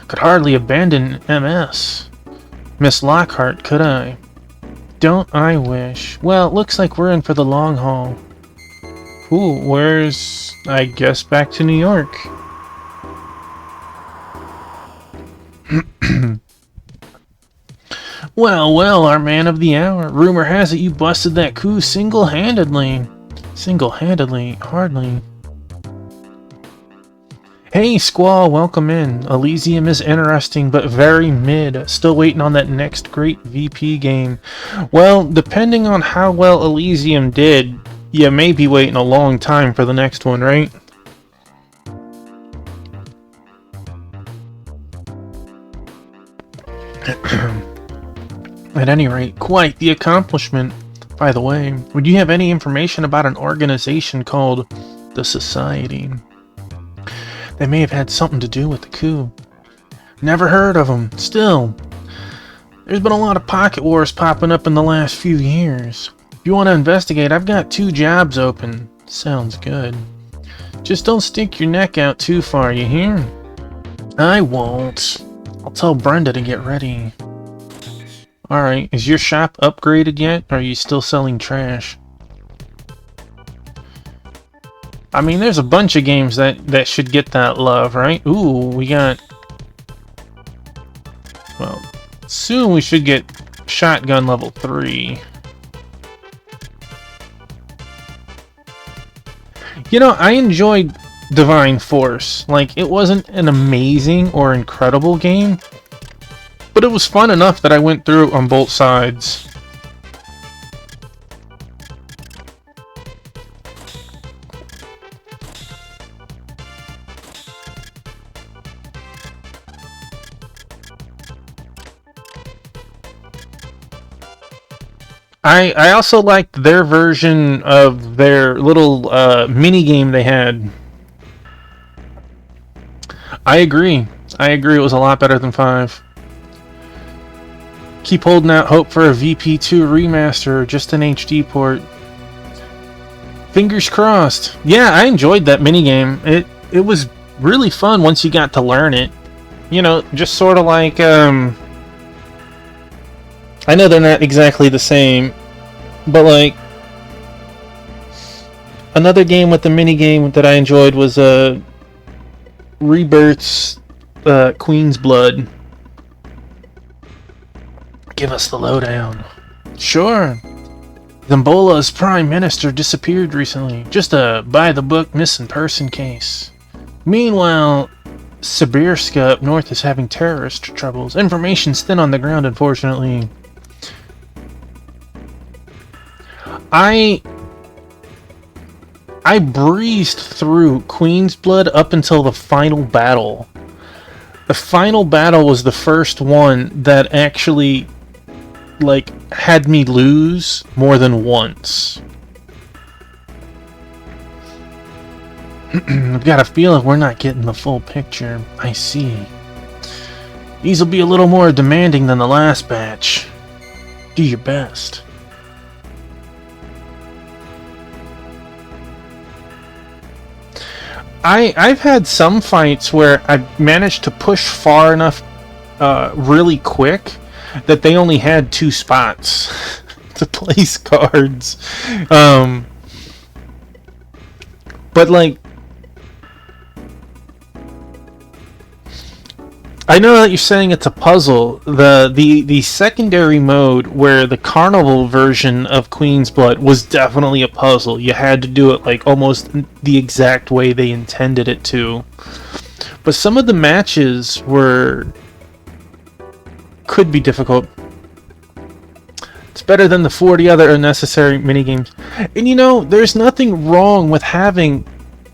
Could hardly abandon MS. Miss Lockhart, could I? Don't I wish. Well, it looks like we're in for the long haul. Ooh, where's... I guess back to New York. Well, our man of the hour. Rumor has it you busted that coup single-handedly. Single-handedly? Hardly. Hey, Squall, welcome in. Elysium is interesting, but very mid. Still waiting on that next great VP game. Well, depending on how well Elysium did, you may be waiting a long time for the next one, right? At any rate, quite the accomplishment. By the way, would you have any information about an organization called the Society? They may have had something to do with the coup. Never heard of them. Still, there's been a lot of pocket wars popping up in the last few years. If you want to investigate, I've got 2 jobs open. Sounds good. Just don't stick your neck out too far, you hear? I won't. I'll tell Brenda to get ready. Alright, is your shop upgraded yet, or are you still selling trash? I mean, there's a bunch of games that should get that love, right? Ooh, we got... Well, soon we should get Shotgun level 3. You know, I enjoyed Divine Force. Like, it wasn't an amazing or incredible game, but it was fun enough that I went through on both sides. I also liked their version of their little mini game they had. I agree. It was a lot better than 5. Keep holding out hope for a VP2 remaster or just an HD port. Fingers crossed. Yeah, I enjoyed that minigame. It was really fun once you got to learn it. You know, just sort of like... I know they're not exactly the same, but like... Another game with the minigame that I enjoyed was Rebirth's Queen's Blood. Give us the lowdown. Sure. Zambola's prime minister disappeared recently. Just a by-the-book missing person case. Meanwhile, Sibirska up north is having terrorist troubles. Information's thin on the ground, unfortunately. I breezed through Queen's Blood up until the final battle. The final battle was the first one that actually, like, had me lose more than once. I've got a feeling we're not getting the full picture. I see. These will be a little more demanding than the last batch. Do your best. I've had some fights where I've managed to push far enough really quick that they only had 2 spots to place cards. But like, I know that you're saying it's a puzzle. The secondary mode, where the carnival version of Queen's Blood was definitely a puzzle. You had to do it like almost the exact way they intended it to. But some of the matches could be difficult. It's better than the 40 other unnecessary minigames. And you know, there's nothing wrong with having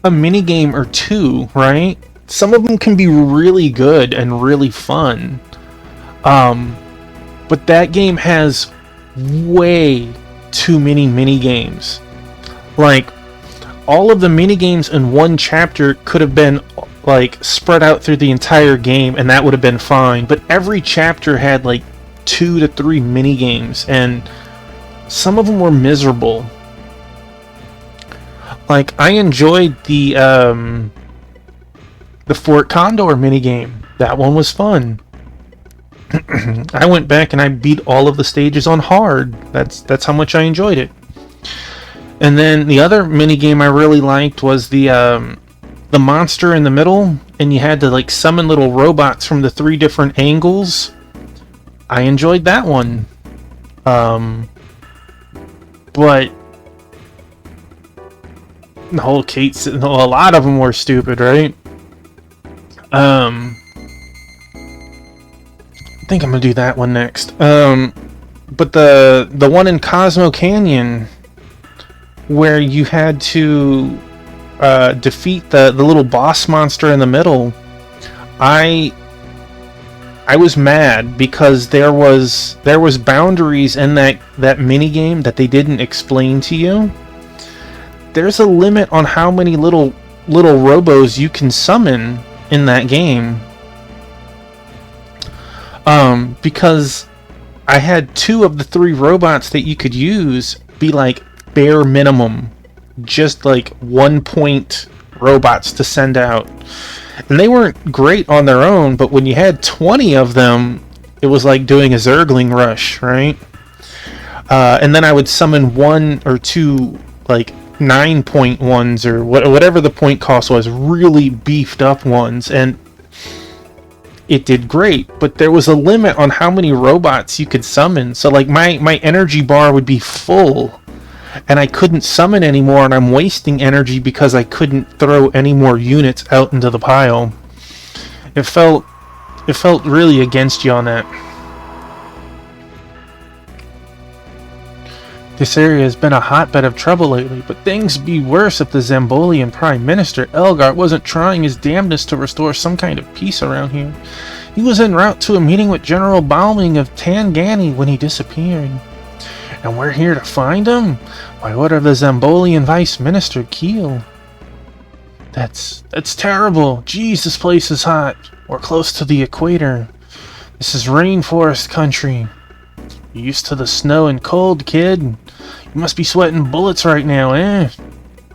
a minigame or two, right? Some of them can be really good and really fun. But that game has way too many minigames. Like, all of the minigames in one chapter could have been like spread out through the entire game, and that would have been fine. But every chapter had like 2 to 3 minigames, and some of them were miserable. Like, I enjoyed the Fort Condor minigame. That one was fun. I went back and I beat all of the stages on hard. That's how much I enjoyed it. And then the other minigame I really liked was the monster in the middle, and you had to like summon little robots from the 3 different angles. I enjoyed that one. But the whole Kate, a lot of them were stupid, right? I think I'm gonna do that one next. But the one in Cosmo Canyon, where you had to defeat the little boss monster in the middle, I was mad because there was boundaries in that mini game that they didn't explain to you. There's a limit on how many little robos you can summon in that game. Because I had 2 of the 3 robots that you could use be like bare minimum, just like 1 point robots to send out. And they weren't great on their own, but when you had 20 of them, it was like doing a Zergling rush, right? And then I would summon 1 or 2 like 9-point ones, or whatever the point cost was, really beefed up ones, and it did great. But there was a limit on how many robots you could summon. So like my energy bar would be full, and I couldn't summon anymore, and I'm wasting energy because I couldn't throw any more units out into the pile. It felt really against you on that. This area has been a hotbed of trouble lately, but things be worse if the Zambolian Prime Minister Elgar wasn't trying his damnedest to restore some kind of peace around here. He was en route to a meeting with General Balming of Tangani when he disappeared. And we're here to find him? By order of the Zambolian Vice Minister Keel. That's terrible. Jeez, this place is hot. We're close to the equator. This is rainforest country. You're used to the snow and cold, kid. You must be sweating bullets right now, eh?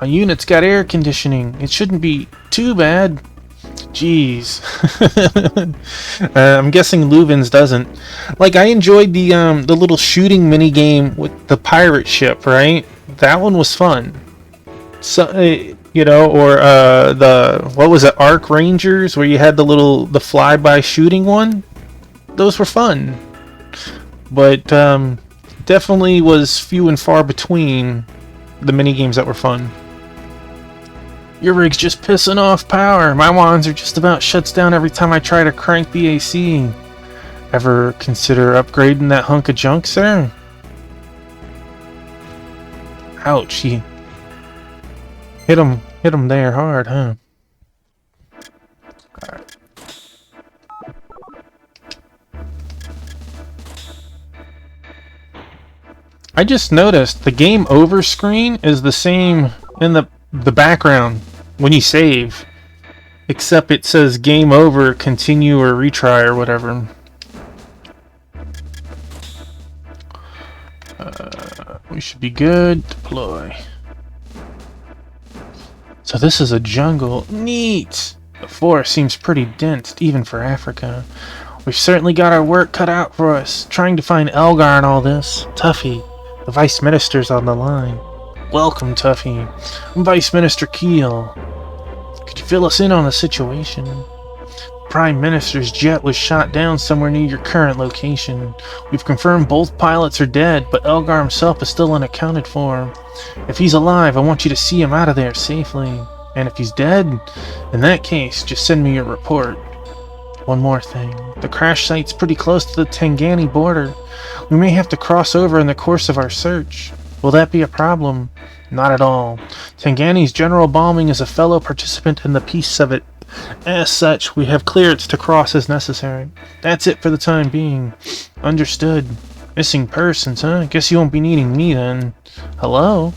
My unit's got air conditioning. It shouldn't be too bad. Jeez. I'm guessing Leuven's doesn't. Like, I enjoyed the little shooting mini game with the pirate ship, right? That one was fun. So, you know, or what was it, Arc Rangers, where you had the flyby shooting one. Those were fun. But definitely was few and far between the mini games that were fun. Your rig's just pissing off power. My wands are just about shuts down every time I try to crank the AC. Ever consider upgrading that hunk of junk, sir? Ouch, he hit him there hard, huh? Alright. I just noticed the game over screen is the same in the background when you save, except it says game over, continue, or retry, or whatever. We should be good. Deploy. So this is a jungle. Neat! The forest seems pretty dense, even for Africa. We've certainly got our work cut out for us, trying to find Elgar and all this. Tuffy, the Vice Minister's on the line. Welcome, Tuffy. I'm Vice Minister Keel. Could you fill us in on the situation? Prime Minister's jet was shot down somewhere near your current location. We've confirmed both pilots are dead, but Elgar himself is still unaccounted for. If he's alive, I want you to see him out of there safely. And if he's dead, in that case, just send me your report. One more thing. The crash site's pretty close to the Tangani border. We may have to cross over in the course of our search. Will that be a problem? Not at all. Tangani's general bombing is a fellow participant in the peace of it. As such, we have clearance to cross as necessary. That's it for the time being. Understood. Missing persons, huh? Guess you won't be needing me then. Hello?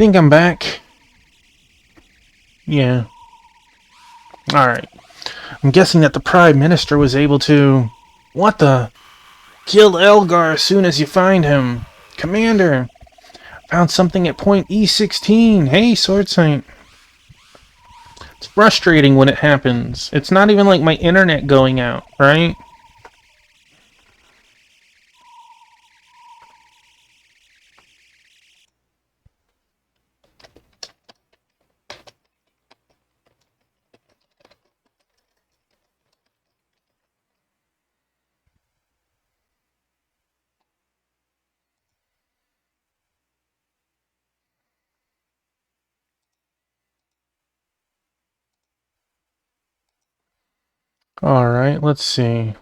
Think I'm back? Yeah. Alright. I'm guessing that the Prime Minister was able to... What the? Kill Elgar as soon as you find him. Commander! Found something at point E16. Hey, Sword Saint. It's frustrating when it happens. It's not even like my internet going out, right? Alright, let's see.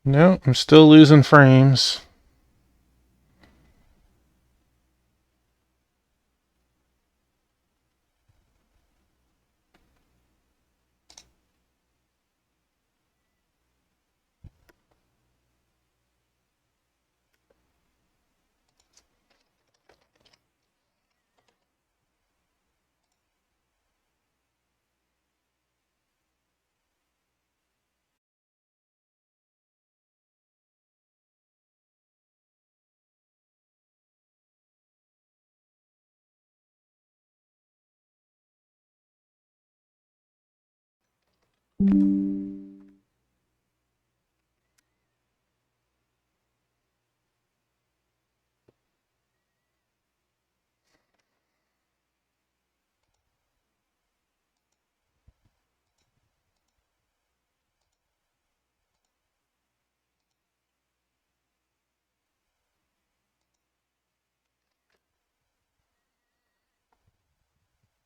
No, I'm still losing frames.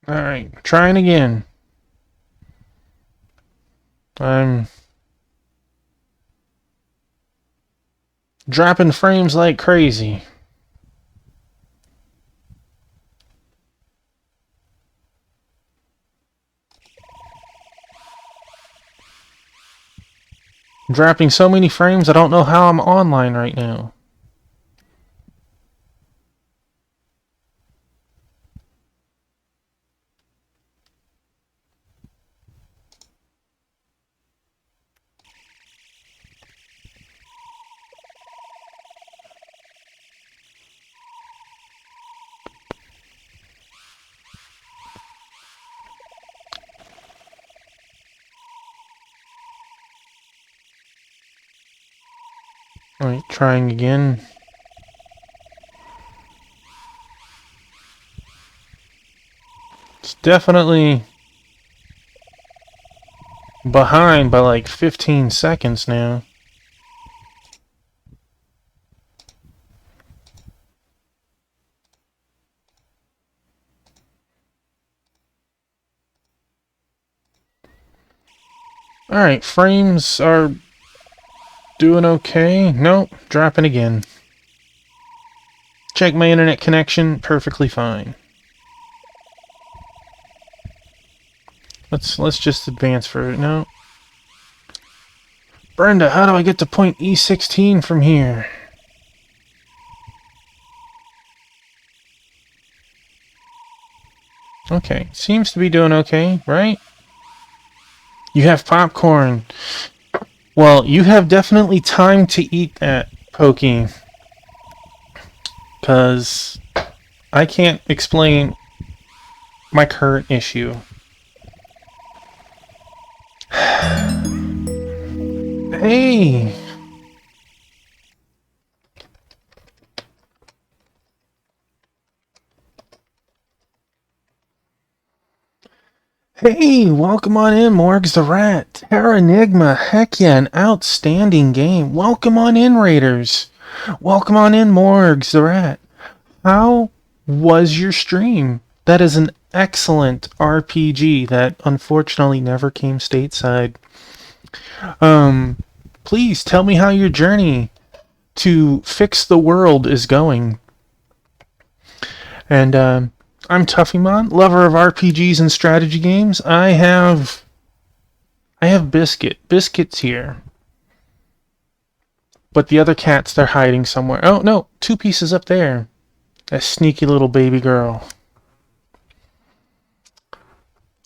Alright, trying again. I'm dropping frames like crazy. Dropping so many frames, I don't know how I'm online right now. Alright, trying again. It's definitely behind by like 15 seconds now. Alright, frames are doing okay. Nope, dropping again. Check my internet connection, perfectly fine. Let's just advance for it. No. Brenda, how do I get to point E16 from here? Okay, seems to be doing okay, right? You have popcorn. Well, you have definitely time to eat that, Pokey. Because I can't explain my current issue. Hey! Hey, welcome on in, Morgs the Rat. Terra Enigma, heck yeah, an outstanding game. Welcome on in, Raiders. Welcome on in, Morgs the Rat. How was your stream? That is an excellent RPG that unfortunately never came stateside. Please tell me how your journey to fix the world is going. And, I'm Tuffymon, lover of RPGs and strategy games. I have Biscuit. Biscuit's here. But the other cats, they're hiding somewhere. Oh, no, 2 pieces up there. A sneaky little baby girl.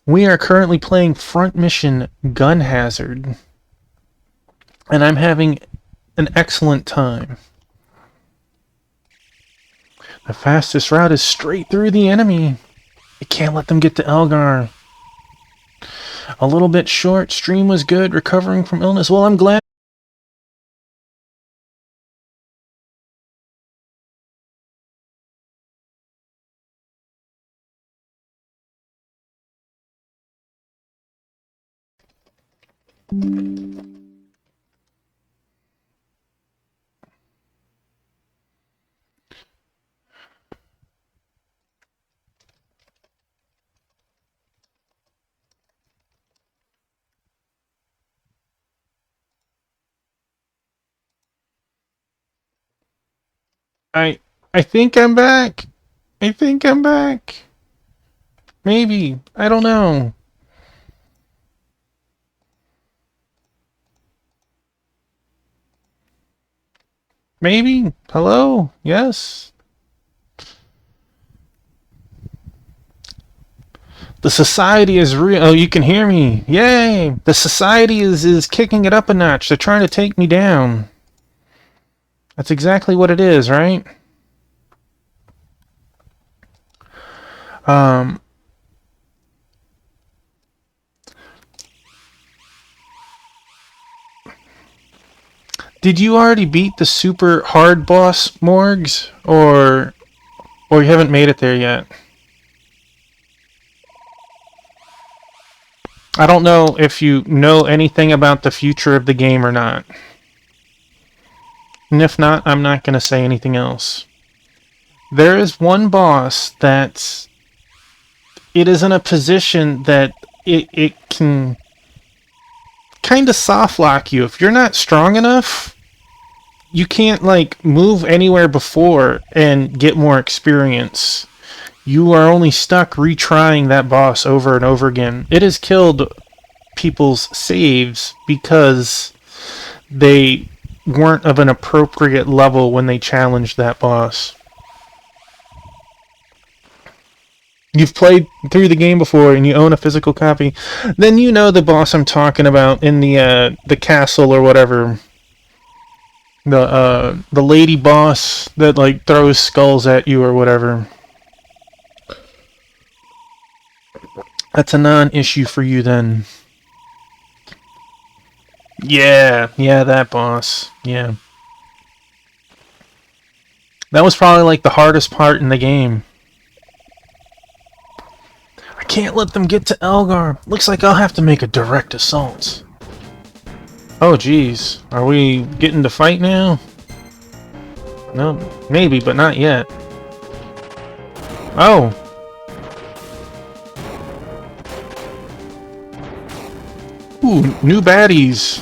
We are currently playing Front Mission Gun Hazard. And I'm having an excellent time. The fastest route is straight through the enemy. I can't let them get to Elgar. A little bit short. Stream was good. Recovering from illness. Well, I'm glad. I think I'm back. I think I'm back. Maybe. I don't know. Maybe. Hello? Yes? The society is real. Oh, you can hear me. Yay! The society is kicking it up a notch. They're trying to take me down. That's exactly what it is, right? Did you already beat the super hard boss, Morgs? Or you haven't made it there yet? I don't know if you know anything about the future of the game or not. And if not, I'm not going to say anything else. There is one boss that it is in a position that it can kind of soft lock you. If you're not strong enough, you can't like move anywhere before and get more experience. You are only stuck retrying that boss over and over again. It has killed people's saves because they weren't of an appropriate level when they challenged that boss. You've played through the game before and you own a physical copy, then you know the boss I'm talking about in the castle or whatever. The lady boss that like throws skulls at you or whatever. That's a non-issue for you then. Yeah, that boss. Yeah. That was probably like the hardest part in the game. I can't let them get to Elgar. Looks like I'll have to make a direct assault. Oh geez, are we getting to fight now? No, maybe, but not yet. Oh! Ooh, new baddies.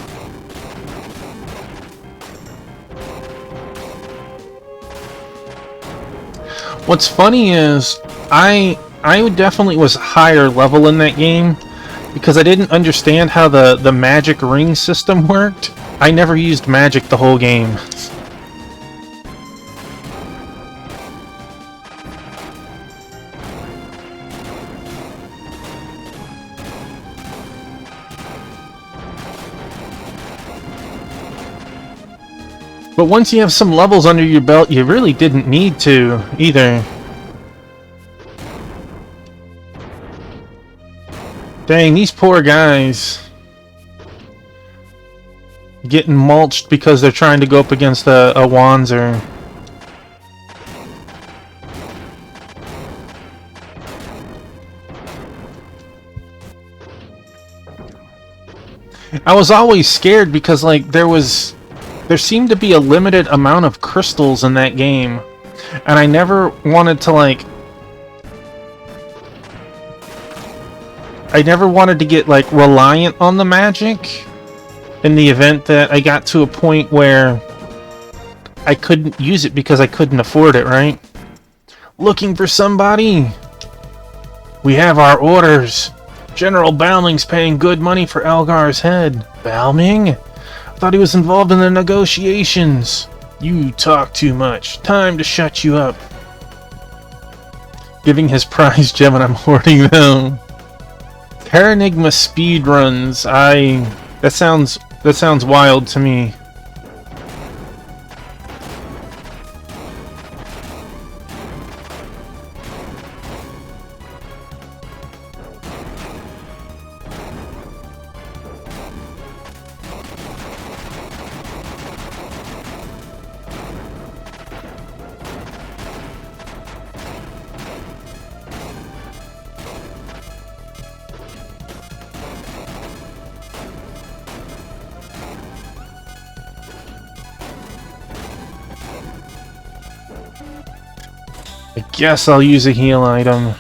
What's funny is I definitely was higher level in that game because I didn't understand how the magic ring system worked. I never used magic the whole game. But once you have some levels under your belt, you really didn't need to either. Dang, these poor guys. Getting mulched because they're trying to go up against a Wanzer. I was always scared because, like, there seemed to be a limited amount of crystals in that game, and I never wanted to, like, I never wanted to get, like, reliant on the magic in the event that I got to a point where I couldn't use it because I couldn't afford it, right? Looking for somebody? We have our orders. General Balming's paying good money for Elgar's head. Balming? I thought he was involved in the negotiations. You talk too much. Time to shut you up. Giving his prize gem and I'm hoarding them. Terranigma speedruns. That sounds wild to me. I guess I'll use a heal item.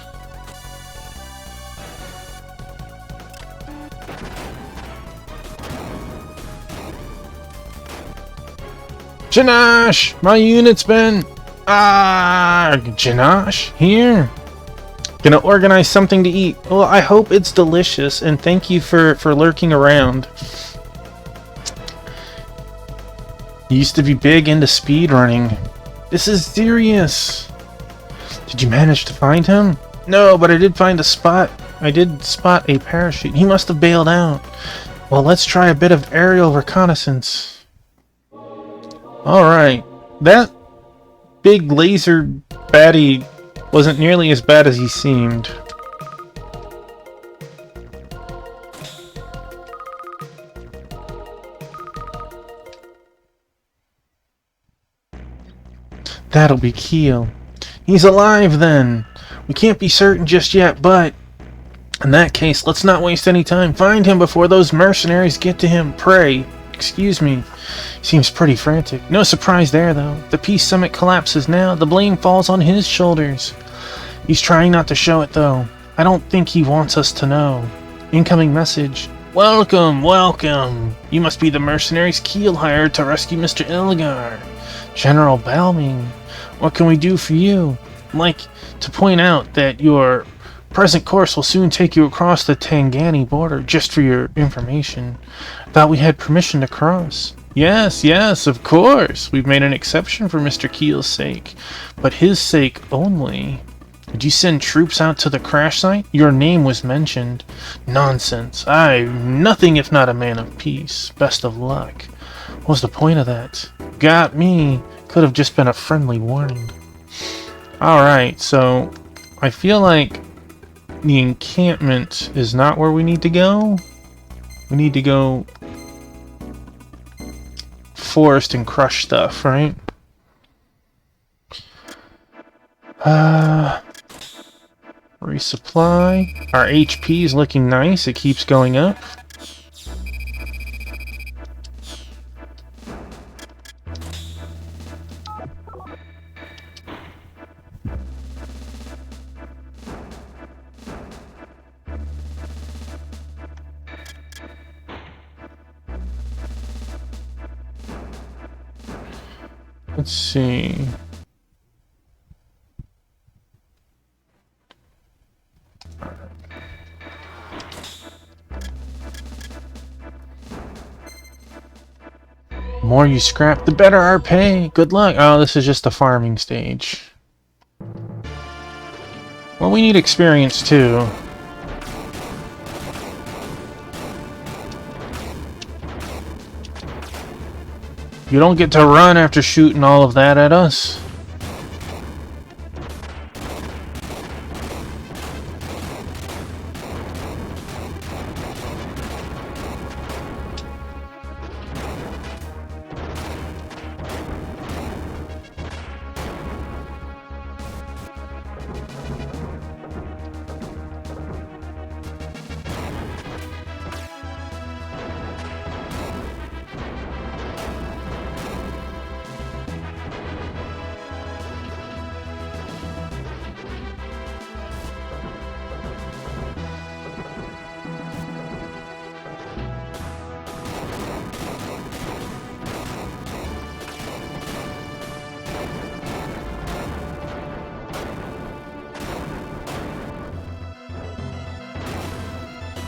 Janash! My unit's been... Janash? Here? Gonna organize something to eat. Well, I hope it's delicious, and thank you for lurking around. Used to be big into speedrunning. This is serious. Did you manage to find him? No, but I did find a spot. I did spot a parachute. He must have bailed out. Well, let's try a bit of aerial reconnaissance. Alright. That big laser baddie wasn't nearly as bad as he seemed. That'll be Keel. He's alive, then. We can't be certain just yet, but... in that case, let's not waste any time. Find him before those mercenaries get to him. Pray. Excuse me. Seems pretty frantic. No surprise there, though. The peace summit collapses now. The blame falls on his shoulders. He's trying not to show it, though. I don't think he wants us to know. Incoming message. Welcome, welcome. You must be the mercenaries Keel hired to rescue Mr. Ilgar. General Balming. What can we do for you? I'd like to point out that your present course will soon take you across the Tangani border, just for your information. Thought we had permission to cross. Yes, yes, of course. We've made an exception for Mr. Keel's sake, but his sake only. Did you send troops out to the crash site? Your name was mentioned. Nonsense. I'm nothing if not a man of peace. Best of luck. What's the point of that? Got me. Could have just been a friendly warning. Alright, so I feel like the encampment is not where we need to go. We need to go forest and crush stuff, right? Resupply. Our HP is looking nice. It keeps going up. Let's see. The more you scrap, the better our pay. Good luck. Oh, this is just the farming stage. Well, we need experience too. You don't get to run after shooting all of that at us.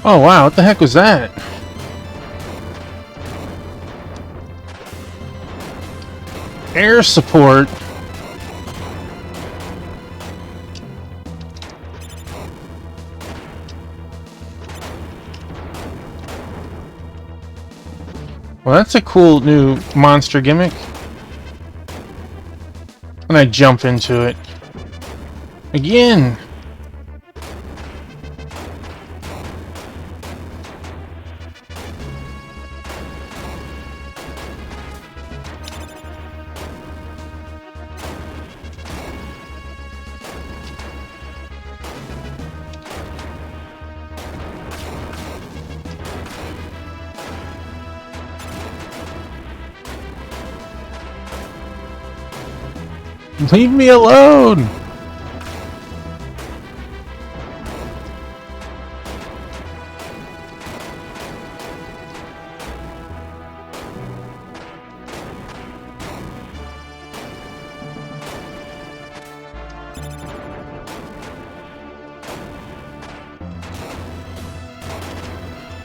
Oh wow, what the heck was that? Air support. Well, that's a cool new monster gimmick. And I jump into it. Again! Leave me alone!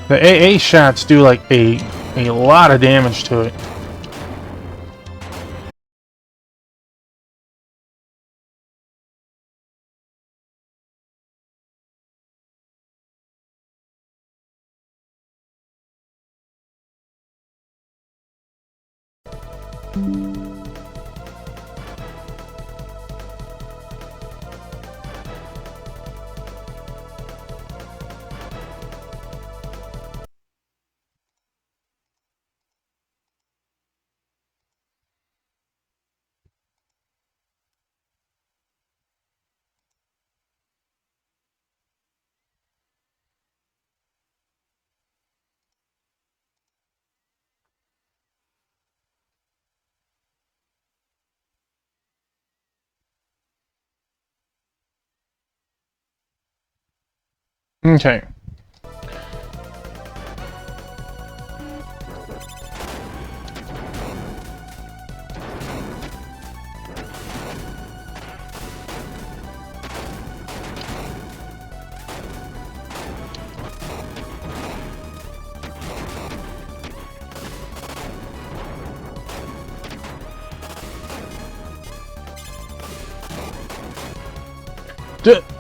The AA shots do like a lot of damage to it. Okay.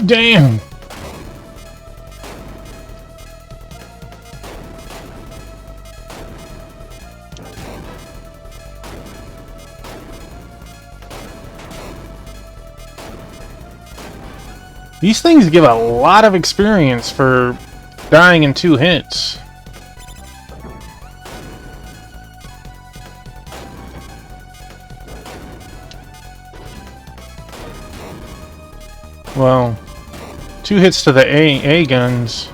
Damn! These things give a lot of experience for dying in 2 hits. Well, 2 hits to the AA guns.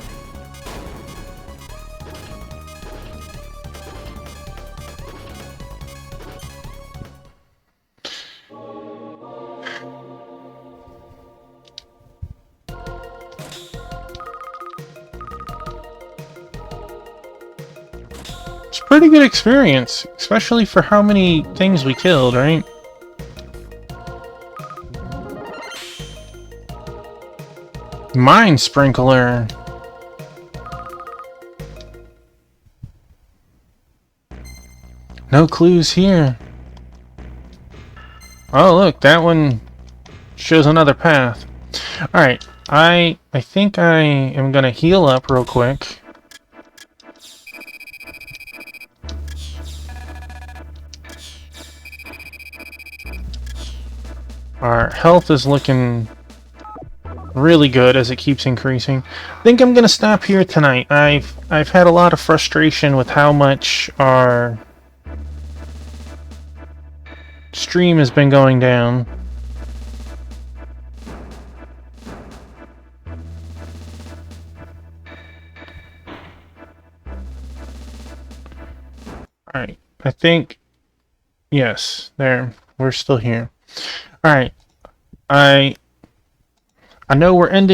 It's pretty good experience, especially for how many things we killed, right? Mine sprinkler. No clues here. Oh, look, that one shows another path. Alright, I think I am gonna heal up real quick. Our health is looking really good as it keeps increasing. I think I'm gonna stop here tonight. I've had a lot of frustration with how much our stream has been going down. Alright, I think... Yes, there. We're still here. Alright, I know we're ending